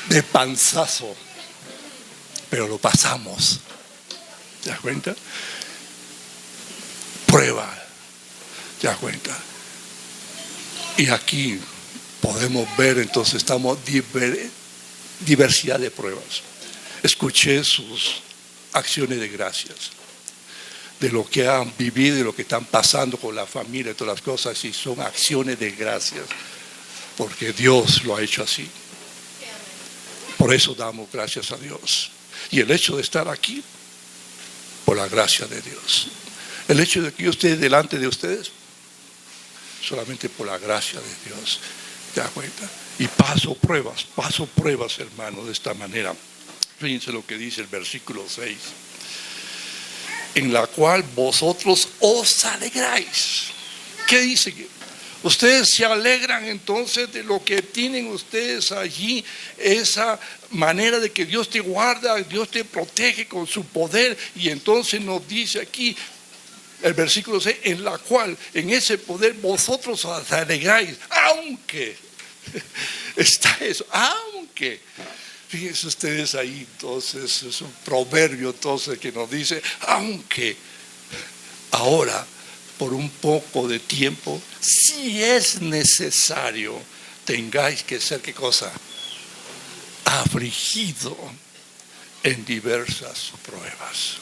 de panzazo, pero lo pasamos. ¿Te das cuenta? Prueba. ¿Te das cuenta? Y aquí podemos ver, entonces estamos diversidad de pruebas. Escuché sus acciones de gracias, de lo que han vivido y lo que están pasando con la familia y todas las cosas, y son acciones de gracias, porque Dios lo ha hecho así. Por eso damos gracias a Dios. Y el hecho de estar aquí, por la gracia de Dios. El hecho de que yo esté delante de ustedes, solamente por la gracia de Dios. ¿Te das cuenta? Y paso pruebas, hermano, de esta manera. Fíjense lo que dice el versículo 6. En la cual vosotros os alegráis. ¿Qué dice? Ustedes se alegran entonces de lo que tienen ustedes allí, esa manera de que Dios te guarda, Dios te protege con su poder. Y entonces nos dice aquí el versículo 6, en la cual, en ese poder vosotros os alegráis, aunque está eso, aunque fíjense ustedes ahí, entonces es un proverbio entonces que nos dice, aunque ahora por un poco de tiempo, si es necesario, tengáis que ser, ¿qué cosa? Afligido en diversas pruebas.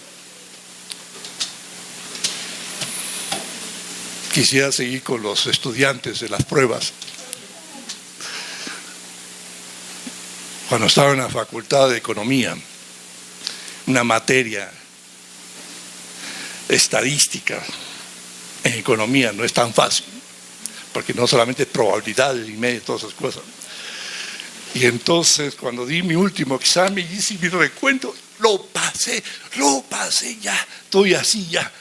Quisiera seguir con los estudiantes de las pruebas. Cuando estaba en la Facultad de Economía, una materia estadística en economía no es tan fácil, porque no solamente es probabilidades y medio, todas esas cosas. Y entonces, cuando di mi último examen, hice mi recuento, lo pasé ya, estoy así ya,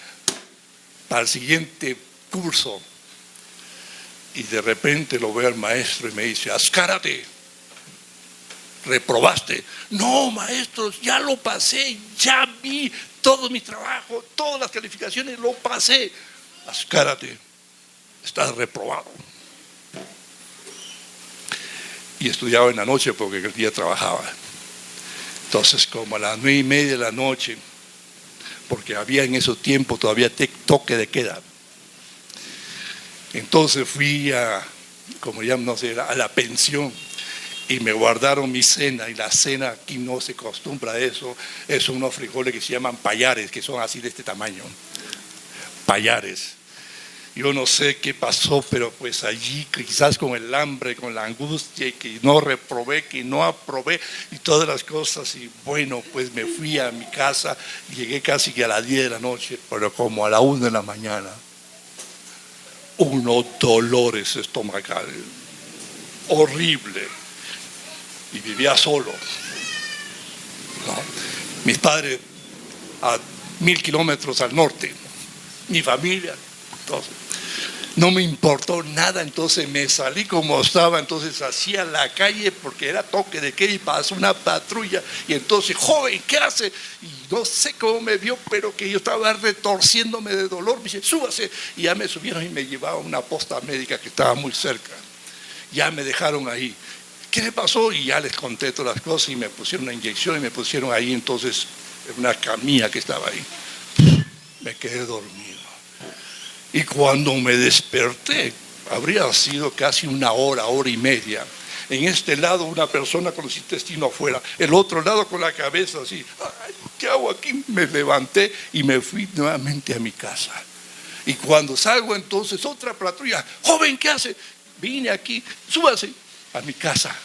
para el siguiente curso. Y de repente lo veo al maestro y me dice, Azcárate, reprobaste. No, maestro, ya lo pasé, ya vi todo mi trabajo, todas las calificaciones, lo pasé. Azcárate, estás reprobado. Y estudiaba en la noche porque el día trabajaba. Entonces, como a las 9:30 de la noche, porque había en esos tiempos todavía toque de queda. Entonces fui a la pensión y me guardaron mi cena, y la cena aquí no se acostumbra a eso, son unos frijoles que se llaman payares, que son así de este tamaño, payares. Yo no sé qué pasó, pero pues allí quizás con el hambre, con la angustia, y que no reprobé, que no aprobé y todas las cosas, y bueno, pues me fui a mi casa, llegué casi que a las 10 de la noche, pero como a la 1 de la mañana, unos dolores estomacales, horrible, y vivía solo, ¿no? Mis padres a 1000 kilómetros al norte, mi familia, entonces no me importó nada, entonces me salí como estaba, entonces hacia la calle porque era toque de queda y pasó una patrulla y entonces, joven, ¿qué hace? Y no sé cómo me vio, pero que yo estaba retorciéndome de dolor, me dice, súbase, y ya me subieron y me llevaban a una posta médica que estaba muy cerca, ya me dejaron ahí. ¿Qué le pasó? Y ya les conté todas las cosas y me pusieron una inyección y me pusieron ahí entonces en una camilla que estaba ahí. Me quedé dormido. Y cuando me desperté, habría sido casi una hora y media. En este lado una persona con los intestinos afuera, el otro lado con la cabeza así. Ay, ¿qué hago aquí? Me levanté y me fui nuevamente a mi casa. Y cuando salgo entonces otra patrulla, joven, ¿qué hace? Vine aquí, súbase a mi casa.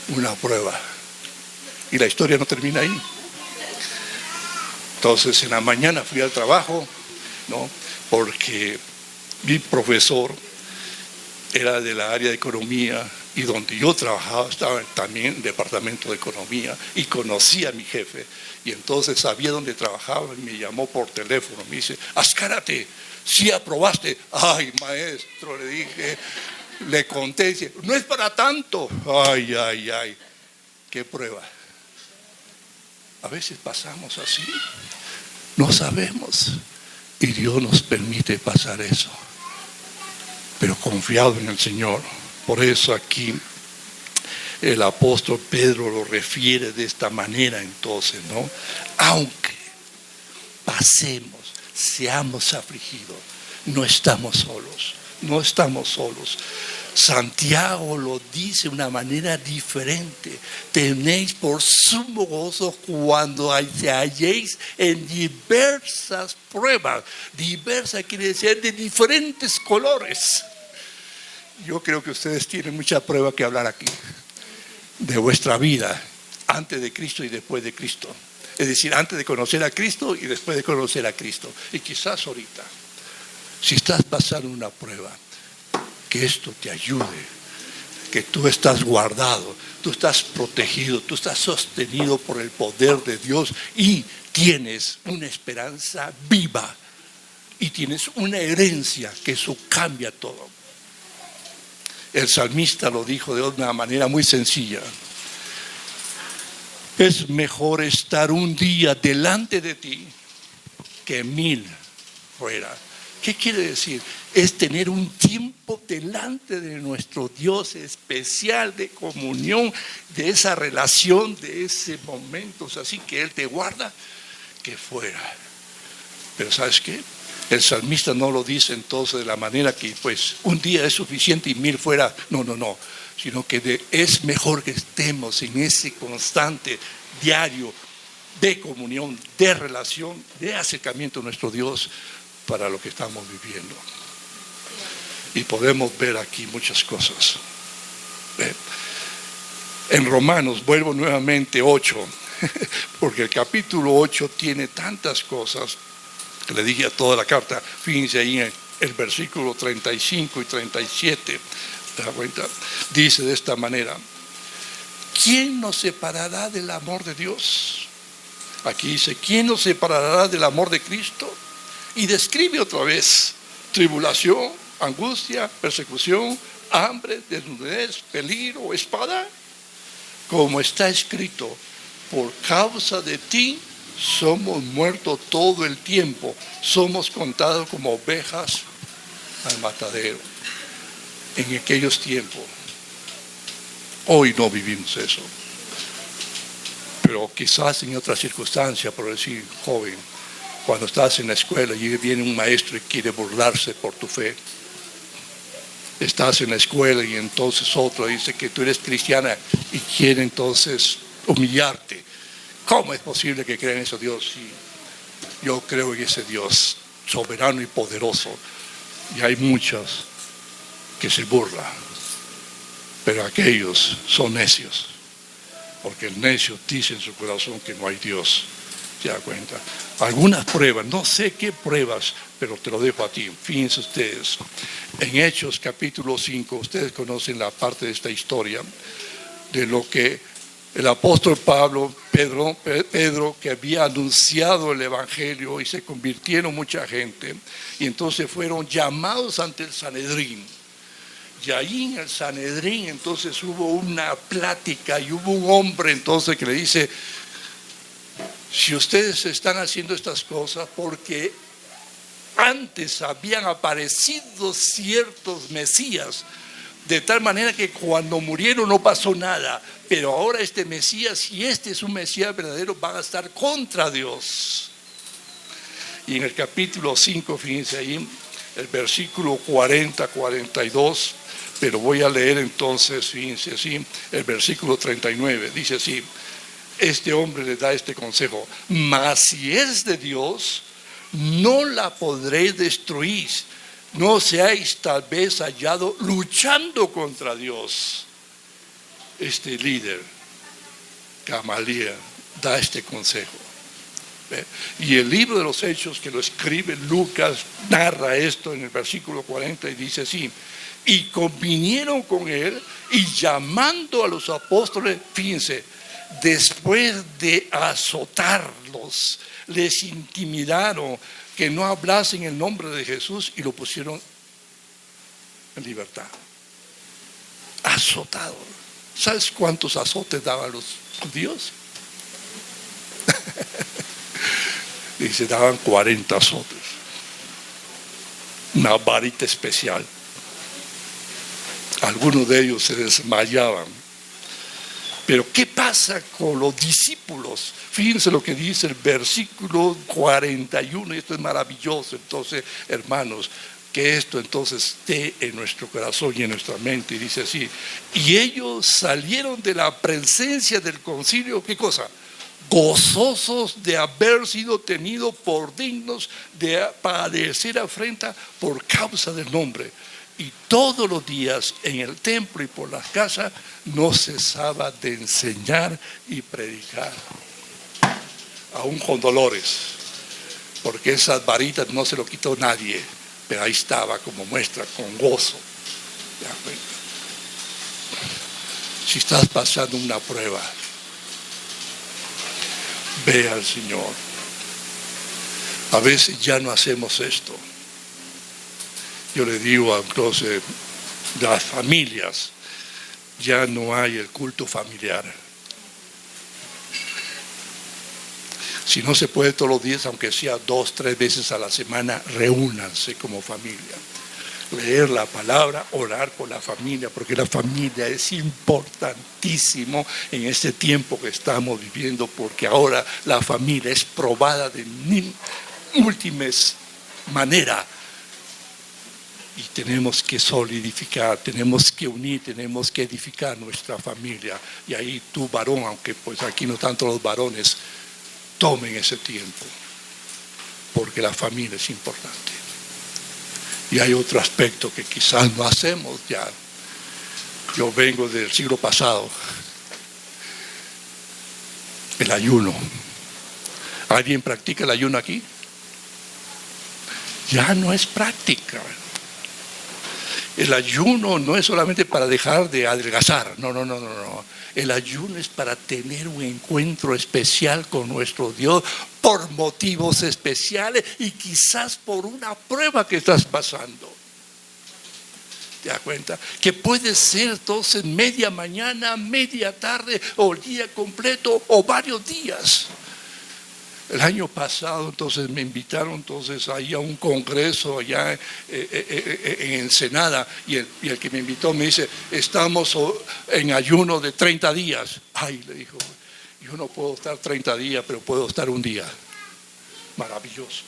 Una prueba. Y la historia no termina ahí. Entonces en la mañana fui al trabajo, ¿no? Porque mi profesor era de la área de economía y donde yo trabajaba estaba también en el departamento de economía y conocía a mi jefe y entonces sabía dónde trabajaba y me llamó por teléfono, me dice, Azcárate, ¿sí aprobaste? Ay, maestro, le dije, le conté, dice, no es para tanto. Ay, qué prueba. A veces pasamos así, no sabemos y Dios nos permite pasar eso, pero confiado en el Señor. Por eso aquí el apóstol Pedro lo refiere de esta manera entonces, ¿no? Aunque pasemos, seamos afligidos, no estamos solos, no estamos solos. Santiago lo dice de una manera diferente. Tenéis por sumo gozo cuando se halléis en diversas pruebas. Diversa quiere decir de diferentes colores. Yo creo que ustedes tienen mucha prueba que hablar aquí de vuestra vida antes de Cristo y después de Cristo. Es decir, antes de conocer a Cristo y después de conocer a Cristo. Y quizás ahorita, si estás pasando una prueba, que esto te ayude, que tú estás guardado, tú estás protegido, tú estás sostenido por el poder de Dios y tienes una esperanza viva y tienes una herencia que eso cambia todo. El salmista lo dijo de una manera muy sencilla. Es mejor estar un día delante de ti que 1000 fuera. ¿Qué quiere decir? Es tener un tiempo delante de nuestro Dios especial de comunión, de esa relación, de ese momento, así que Él te guarda que fuera. Pero ¿sabes qué? El salmista no lo dice entonces de la manera que pues un día es suficiente y 1000 fuera. No, sino que es mejor que estemos en ese constante diario de comunión, de relación, de acercamiento a nuestro Dios para lo que estamos viviendo. Y podemos ver aquí muchas cosas. En Romanos, vuelvo nuevamente 8, porque el capítulo 8 tiene tantas cosas que le dije a toda la carta. Fíjense ahí en el versículo 35 y 37, ¿te das cuenta? Dice de esta manera: ¿quién nos separará del amor de Dios? Aquí dice: ¿quién nos separará del amor de Cristo? Y describe otra vez: tribulación, angustia, persecución, hambre, desnudez, peligro, espada. Como está escrito: por causa de ti somos muertos todo el tiempo, somos contados como ovejas al matadero. En aquellos tiempos. Hoy no vivimos eso. Pero quizás en otra circunstancia, por decir, joven, cuando estás en la escuela y viene un maestro y quiere burlarse por tu fe. Estás en la escuela y entonces otro dice que tú eres cristiana y quiere entonces humillarte. ¿Cómo es posible que crean eso, Dios? Sí, yo creo en ese Dios soberano y poderoso. Y hay muchos que se burlan. Pero aquellos son necios. Porque el necio dice en su corazón que no hay Dios. ¿Se da cuenta? Algunas pruebas, no sé qué pruebas, pero te lo dejo a ti. Fíjense ustedes. En Hechos capítulo 5, ustedes conocen la parte de esta historia, de lo que el apóstol Pedro, que había anunciado el evangelio y se convirtieron mucha gente, y entonces fueron llamados ante el Sanedrín. Y ahí en el Sanedrín entonces hubo una plática y hubo un hombre entonces que le dice: si ustedes están haciendo estas cosas porque antes habían aparecido ciertos mesías, de tal manera que cuando murieron no pasó nada, pero ahora este Mesías, si este es un Mesías verdadero, van a estar contra Dios. Y en el capítulo 5, fíjense ahí, el versículo 40-42, pero voy a leer entonces, fíjense así, el versículo 39, dice así: este hombre le da este consejo: mas si es de Dios, no la podréis destruir. No seáis tal vez hallado luchando contra Dios. Este líder, Gamaliel, da este consejo. Y el libro de los Hechos, que lo escribe Lucas, narra esto en el versículo 40 y dice así: y convinieron con él, y llamando a los apóstoles, fíjense, después de azotarlos, les intimidaron que no hablasen el nombre de Jesús y lo pusieron en libertad. Azotado. ¿Sabes cuántos azotes daban los judíos? Dice, daban 40 azotes. Una varita especial. Algunos de ellos se desmayaban. Pero ¿qué pasa con los discípulos? Fíjense lo que dice el versículo 41, y esto es maravilloso. Entonces, hermanos, que esto entonces esté en nuestro corazón y en nuestra mente. Y dice así: y ellos salieron de la presencia del concilio, ¿qué cosa? Gozosos de haber sido tenidos por dignos de padecer afrenta por causa del nombre. Y todos los días en el templo y por las casas no cesaba de enseñar y predicar. Aún con dolores, porque esas varitas no se lo quitó nadie, pero ahí estaba como muestra, con gozo. Si estás pasando una prueba, ve al Señor. A veces ya no hacemos esto. Yo le digo a entonces, las familias, ya no hay el culto familiar. Si no se puede todos los días, aunque sea 2, 3 veces a la semana, reúnanse como familia. Leer la palabra, orar por la familia, porque la familia es importantísimo en este tiempo que estamos viviendo, porque ahora la familia es probada de múltiples maneras. Y tenemos que solidificar, tenemos que unir, tenemos que edificar nuestra familia. Y ahí tú, varón, aunque pues aquí no tanto los varones, tomen ese tiempo, porque la familia es importante. Y hay otro aspecto que quizás no hacemos ya. Yo vengo del siglo pasado. El ayuno. ¿Alguien practica el ayuno aquí? Ya no es práctica. El ayuno no es solamente para dejar de adelgazar. No. El ayuno es para tener un encuentro especial con nuestro Dios por motivos especiales y quizás por una prueba que estás pasando. ¿Te das cuenta? Que puede ser entonces media mañana, media tarde o el día completo o varios días. El año pasado entonces me invitaron entonces ahí a un congreso allá en Ensenada y el que me invitó me dice, estamos en ayuno de 30 días. Ay, le dijo, yo no puedo estar 30 días, pero puedo estar un día. Maravilloso,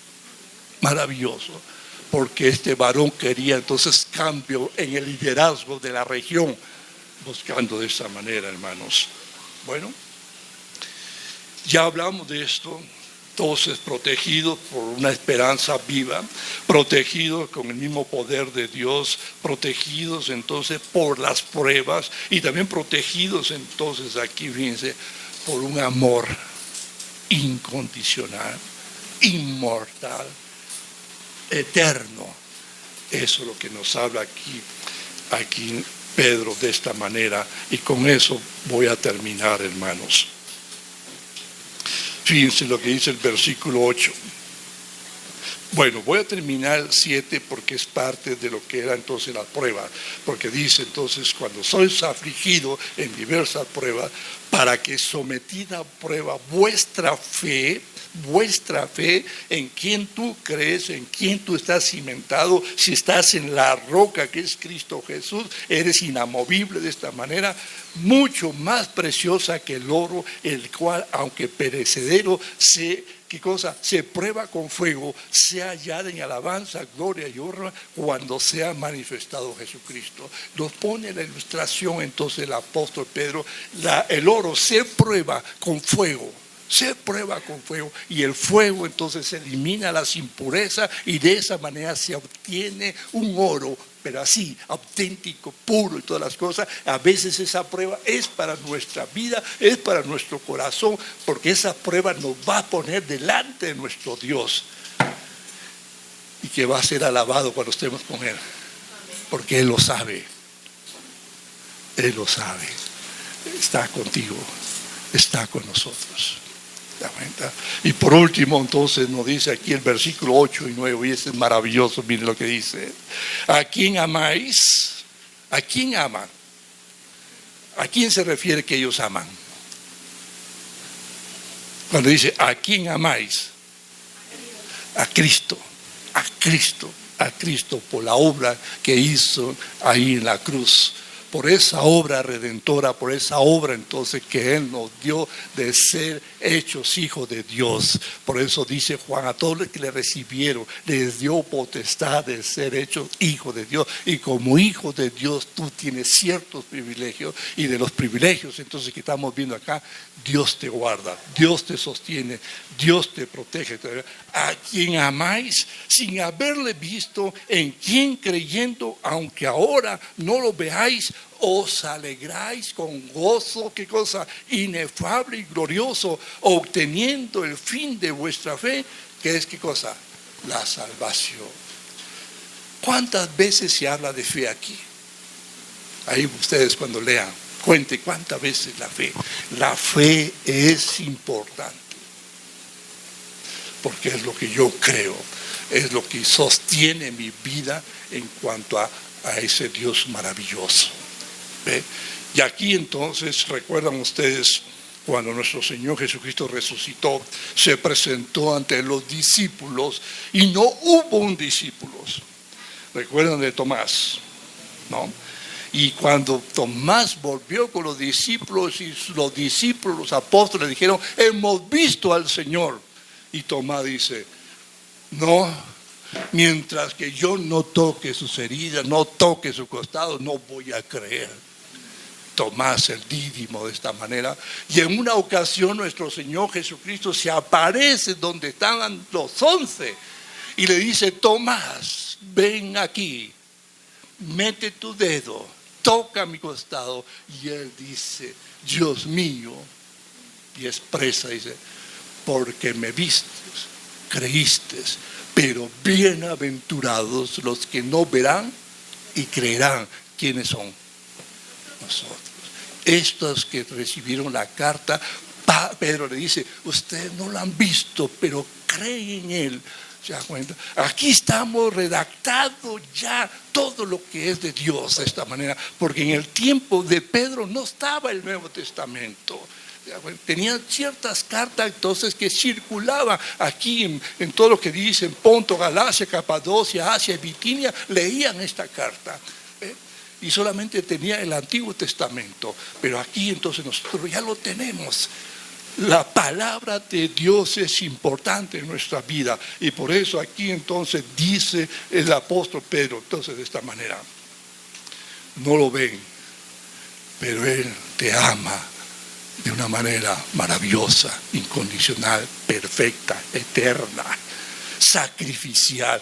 maravilloso, porque este varón quería entonces cambio en el liderazgo de la región, buscando de esa manera, hermanos. Bueno, ya hablamos de esto. Entonces, protegidos por una esperanza viva, protegidos con el mismo poder de Dios, protegidos entonces por las pruebas y también protegidos entonces aquí, fíjense, por un amor incondicional, inmortal, eterno. Eso es lo que nos habla aquí Pedro de esta manera, y con eso voy a terminar, hermanos. Fíjense lo que dice el versículo 8. Bueno, voy a terminar el 7 porque es parte de lo que era entonces la prueba. Porque dice entonces, cuando sois afligidos en diversas pruebas, para que sometida a prueba vuestra fe en quien tú crees, en quien tú estás cimentado, si estás en la roca que es Cristo Jesús, eres inamovible de esta manera, mucho más preciosa que el oro, el cual, aunque perecedero, se prueba con fuego, sea hallada en alabanza, gloria y honra cuando sea manifestado Jesucristo. Nos pone la ilustración entonces el apóstol Pedro, el oro se prueba con fuego. Se prueba con fuego y el fuego entonces elimina las impurezas y de esa manera se obtiene un oro, pero así, auténtico, puro y todas las cosas. A veces esa prueba es para nuestra vida, es para nuestro corazón, porque esa prueba nos va a poner delante de nuestro Dios y que va a ser alabado cuando estemos con Él, porque Él lo sabe. Él lo sabe. Está contigo, está con nosotros. Y por último entonces nos dice aquí el versículo 8 y 9, y ese es maravilloso, miren lo que dice: ¿a quién amáis? ¿A quién aman? ¿A quién se refiere que ellos aman? Cuando dice ¿a quién amáis? A Cristo, a Cristo, a Cristo, por la obra que hizo ahí en la cruz, por esa obra redentora, por esa obra entonces que Él nos dio de ser hechos hijos de Dios. Por eso dice Juan, a todos los que le recibieron, les dio potestad de ser hechos hijos de Dios. Y como hijo de Dios tú tienes ciertos privilegios, y de los privilegios entonces que estamos viendo acá, Dios te guarda, Dios te sostiene, Dios te protege. A quien amáis sin haberle visto, en quien creyendo, aunque ahora no lo veáis, os alegráis con gozo, ¿qué cosa? Inefable y glorioso, obteniendo el fin de vuestra fe, que es ¿qué cosa? La salvación. ¿Cuántas veces se habla de fe aquí? Ahí ustedes cuando lean, cuente cuántas veces la fe. La fe es importante, porque es lo que yo creo, es lo que sostiene mi vida en cuanto a ese Dios maravilloso. ¿Ve? Y aquí entonces recuerdan ustedes cuando nuestro Señor Jesucristo resucitó, se presentó ante los discípulos y no hubo un discípulo. ¿Recuerdan de Tomás? ¿No? Y cuando Tomás volvió con los discípulos y los discípulos, los apóstoles dijeron, hemos visto al Señor. Y Tomás dice, no, mientras que yo no toque sus heridas, no toque su costado, no voy a creer. Tomás el Dídimo de esta manera. Y en una ocasión nuestro Señor Jesucristo se aparece donde estaban los 11 y le dice, Tomás, ven aquí, mete tu dedo, toca mi costado. Y él dice, Dios mío, y expresa, dice, porque me vistes, creíste, pero bienaventurados los que no verán y creerán. ¿Quiénes son? Nosotros. Estos que recibieron la carta, Pedro le dice, ustedes no lo han visto, pero creen en él. ¿Se da cuenta? Aquí estamos redactando ya todo lo que es de Dios de esta manera, porque en el tiempo de Pedro no estaba el Nuevo Testamento. Tenían ciertas cartas entonces que circulaban aquí en todo lo que dicen Ponto, Galacia, Capadocia, Asia y Bitinia, leían esta carta. Y solamente tenía el Antiguo Testamento, pero aquí entonces nosotros ya lo tenemos. La palabra de Dios es importante en nuestra vida y por eso aquí entonces dice el apóstol Pedro, entonces de esta manera, no lo ven, pero Él te ama de una manera maravillosa, incondicional, perfecta, eterna, sacrificial,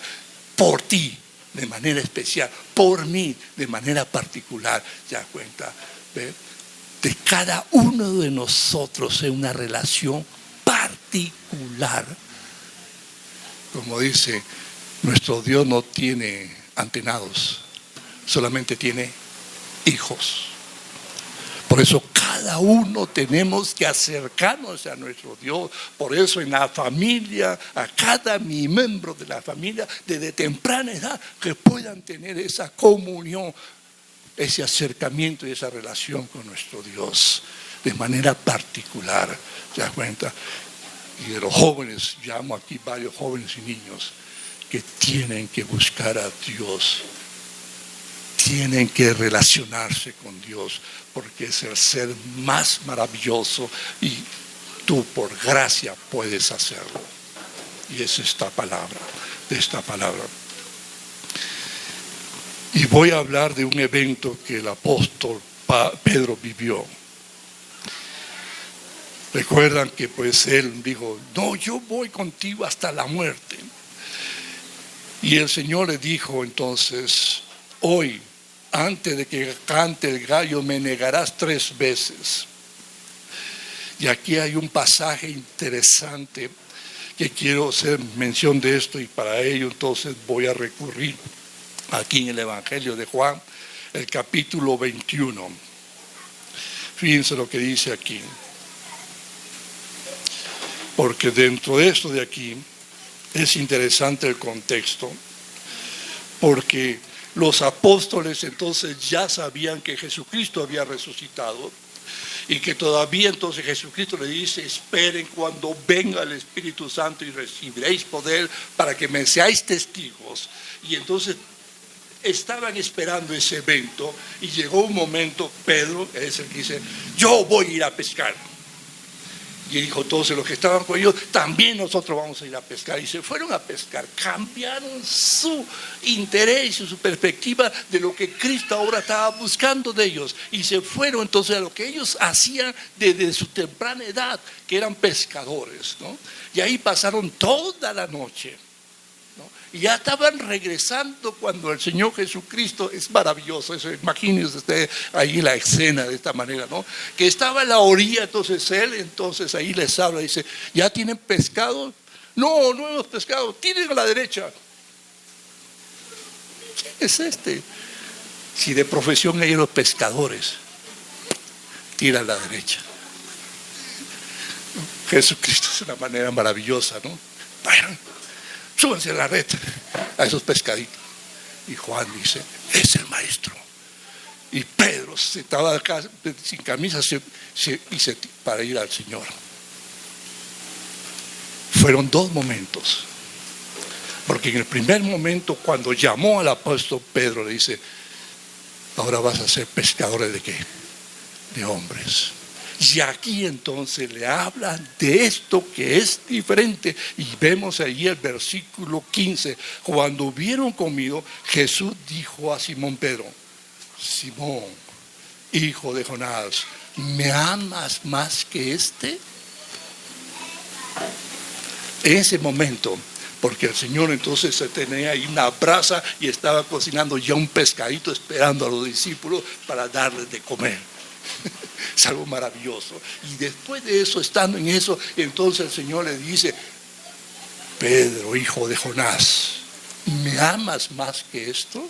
por ti de manera especial, por mí de manera particular. ¿Se da cuenta? ¿Ve? De cada uno de nosotros en una relación particular. Como dice, nuestro Dios no tiene antenados, solamente tiene hijos. Por eso cada uno tenemos que acercarnos a nuestro Dios. Por eso en la familia, a cada miembro de la familia, desde temprana edad, que puedan tener esa comunión, ese acercamiento y esa relación con nuestro Dios de manera particular. ¿Se da cuenta? Y de los jóvenes, llamo aquí varios jóvenes y niños que tienen que buscar a Dios, tienen que relacionarse con Dios, porque es el ser más maravilloso y tú por gracia puedes hacerlo. Y es esta palabra, de esta palabra. Y voy a hablar de un evento que el apóstol Pedro vivió. Recuerdan que pues él dijo, no, yo voy contigo hasta la muerte. Y el Señor le dijo entonces, hoy, antes de que cante el gallo, me negarás 3 veces. Y aquí hay un pasaje interesante que quiero hacer mención de esto y para ello entonces voy a recurrir aquí en el Evangelio de Juan, el capítulo 21. Fíjense lo que dice aquí. Porque dentro de esto de aquí es interesante el contexto, porque los apóstoles entonces ya sabían que Jesucristo había resucitado y que todavía entonces Jesucristo le dice, esperen cuando venga el Espíritu Santo y recibiréis poder para que me seáis testigos. Y entonces estaban esperando ese evento y llegó un momento, Pedro es el que dice, yo voy a ir a pescar. Y dijo, entonces los que estaban con ellos, también nosotros vamos a ir a pescar. Y se fueron a pescar, cambiaron su interés y su perspectiva de lo que Cristo ahora estaba buscando de ellos. Y se fueron entonces a lo que ellos hacían desde su temprana edad, que eran pescadores, ¿no? Y ahí pasaron toda la noche, ¿no? Y ya estaban regresando cuando el Señor Jesucristo, es maravilloso eso, imagínense usted ahí la escena de esta manera, ¿no? Que estaba a la orilla, entonces él, entonces ahí les habla, dice, ¿ya tienen pescado? No, no hemos pescado, tiren a la derecha. ¿Quién es este? Si de profesión hay los pescadores, tira a la derecha. Jesucristo es una manera maravillosa, ¿no? Vayan, súbanse a la red, a esos pescaditos. Y Juan dice, es el maestro. Y Pedro se estaba acá sin camisa para ir al Señor. Fueron dos momentos. Porque en el primer momento, cuando llamó al apóstol Pedro, le dice: ahora vas a ser pescadores ¿de qué? De hombres. Y aquí entonces le hablan de esto que es diferente. Y vemos ahí el versículo 15. Cuando hubieron comido, Jesús dijo a Simón Pedro: Simón, hijo de Jonás, ¿me amas más que este? En ese momento, porque el Señor entonces tenía ahí una brasa y estaba cocinando ya un pescadito esperando a los discípulos para darles de comer. Es algo maravilloso. Y después de eso, estando en eso, entonces el Señor le dice: Pedro, hijo de Jonás, ¿me amas más que estos?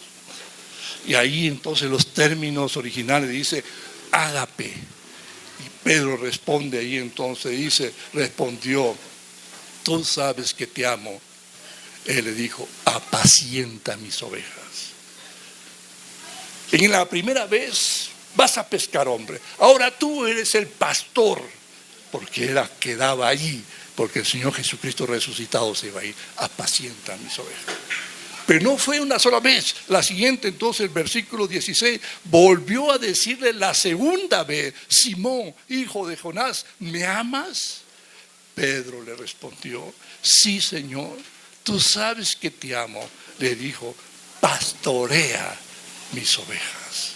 Y ahí entonces los términos originales dice ágape. Y Pedro responde ahí entonces, respondió: tú sabes que te amo. Él le dijo: apacienta mis ovejas. En la primera vez vas a pescar hombre. Ahora tú eres el pastor, porque quedaba allí, porque el Señor Jesucristo resucitado se iba a ir. Apacienta mis ovejas. Pero no fue una sola vez. La siguiente, entonces, el versículo 16, volvió a decirle la segunda vez: Simón, hijo de Jonás, ¿me amas? Pedro le respondió: sí, Señor, tú sabes que te amo. Le dijo: pastorea mis ovejas.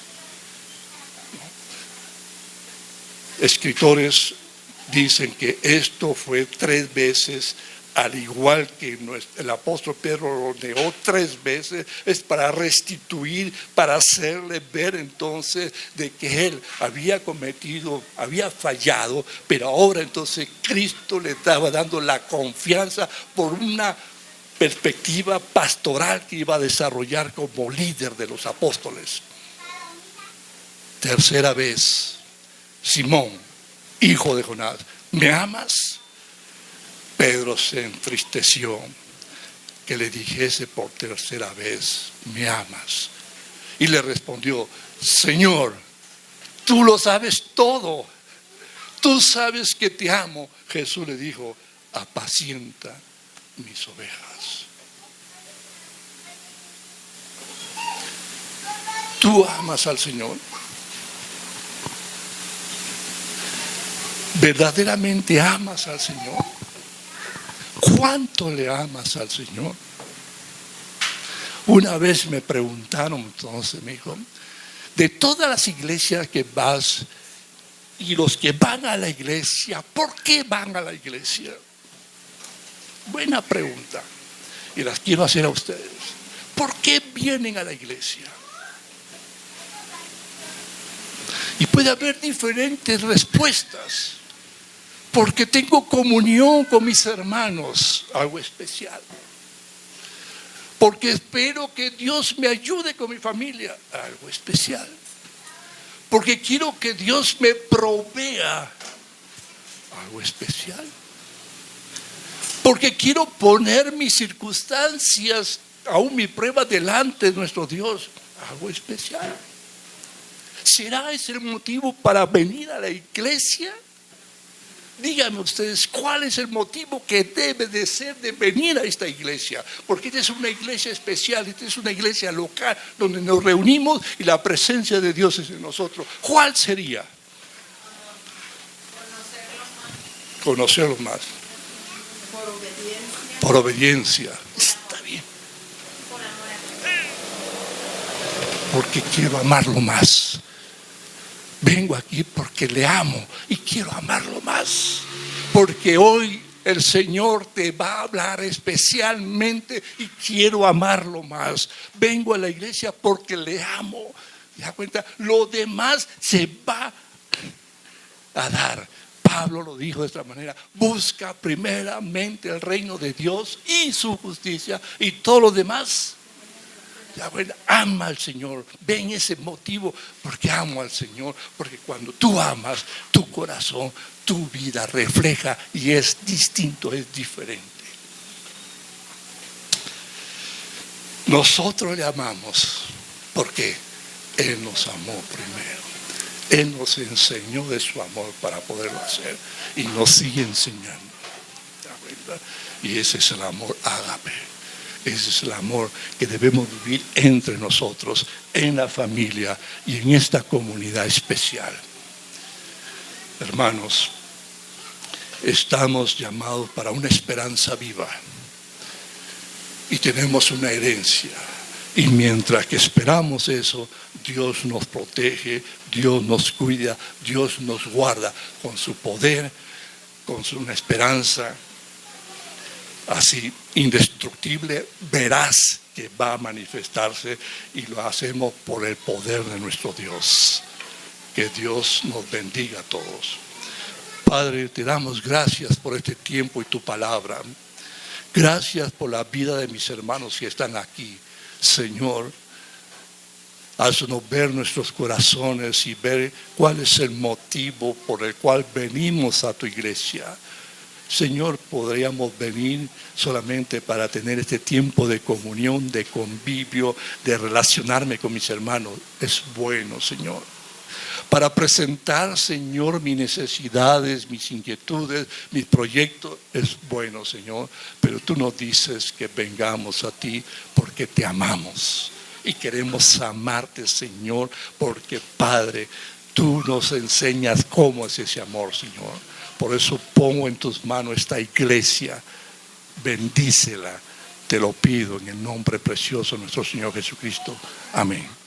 Escritores dicen que esto fue 3 veces, al igual que el apóstol Pedro lo negó 3 veces. Es para restituir, para hacerle ver entonces de que él había fallado, pero ahora entonces Cristo le estaba dando la confianza por una perspectiva pastoral que iba a desarrollar como líder de los apóstoles. Tercera vez: Simón, hijo de Jonás, ¿me amas? Pedro se entristeció que le dijese por tercera vez: ¿me amas? Y le respondió: Señor, tú lo sabes todo, tú sabes que te amo. Jesús le dijo: apacienta mis ovejas. ¿Tú amas al Señor? ¿Verdaderamente amas al Señor? ¿Cuánto le amas al Señor? Una vez me preguntaron, entonces me dijo: de todas las iglesias que vas y los que van a la iglesia, ¿por qué van a la iglesia? Buena pregunta, y las quiero hacer a ustedes. ¿Por qué vienen a la iglesia? Y puede haber diferentes respuestas. Porque tengo comunión con mis hermanos, algo especial. Porque espero que Dios me ayude con mi familia, algo especial. Porque quiero que Dios me provea, algo especial. Porque quiero poner mis circunstancias, aún mi prueba, delante de nuestro Dios, algo especial. ¿Será ese el motivo para venir a la iglesia? Díganme ustedes, ¿cuál es el motivo que debe de ser de venir a esta iglesia? Porque esta es una iglesia especial, esta es una iglesia local donde nos reunimos y la presencia de Dios es en nosotros. ¿Cuál sería? Conocerlos más. Por obediencia. Está bien. Porque quiero amarlo más. Vengo aquí porque le amo y quiero amarlo más. Porque hoy el Señor te va a hablar especialmente y quiero amarlo más. Vengo a la iglesia porque le amo. ¿Se da cuenta? Lo demás se va a dar. Pablo lo dijo de esta manera: busca primeramente el reino de Dios y su justicia, y todo lo demás. Bueno, ama al Señor. Ven ese motivo: porque amo al Señor. Porque cuando tú amas, tu corazón, tu vida refleja y es distinto, es diferente. Nosotros le amamos porque Él nos amó primero. Él nos enseñó de su amor para poderlo hacer y nos sigue enseñando. Y ese es el amor ágape. Ese es el amor que debemos vivir entre nosotros, en la familia y en esta comunidad especial. Hermanos, estamos llamados para una esperanza viva y tenemos una herencia. Y mientras que esperamos eso, Dios nos protege, Dios nos cuida, Dios nos guarda con su poder, con una esperanza así indestructible, veraz, que va a manifestarse, y lo hacemos por el poder de nuestro Dios. Que Dios nos bendiga a todos. Padre, te damos gracias por este tiempo y tu palabra. Gracias por la vida de mis hermanos que están aquí. Señor, haznos ver nuestros corazones y ver cuál es el motivo por el cual venimos a tu iglesia. Señor, podríamos venir solamente para tener este tiempo de comunión, de convivio, de relacionarme con mis hermanos. Es bueno, Señor. Para presentar, Señor, mis necesidades, mis inquietudes, mis proyectos, es bueno, Señor. Pero tú nos dices que vengamos a ti porque te amamos. Y queremos amarte, Señor, porque, Padre, tú nos enseñas cómo es ese amor, Señor. Por eso pongo en tus manos esta iglesia. Bendícela, te lo pido en el nombre precioso de nuestro Señor Jesucristo. Amén.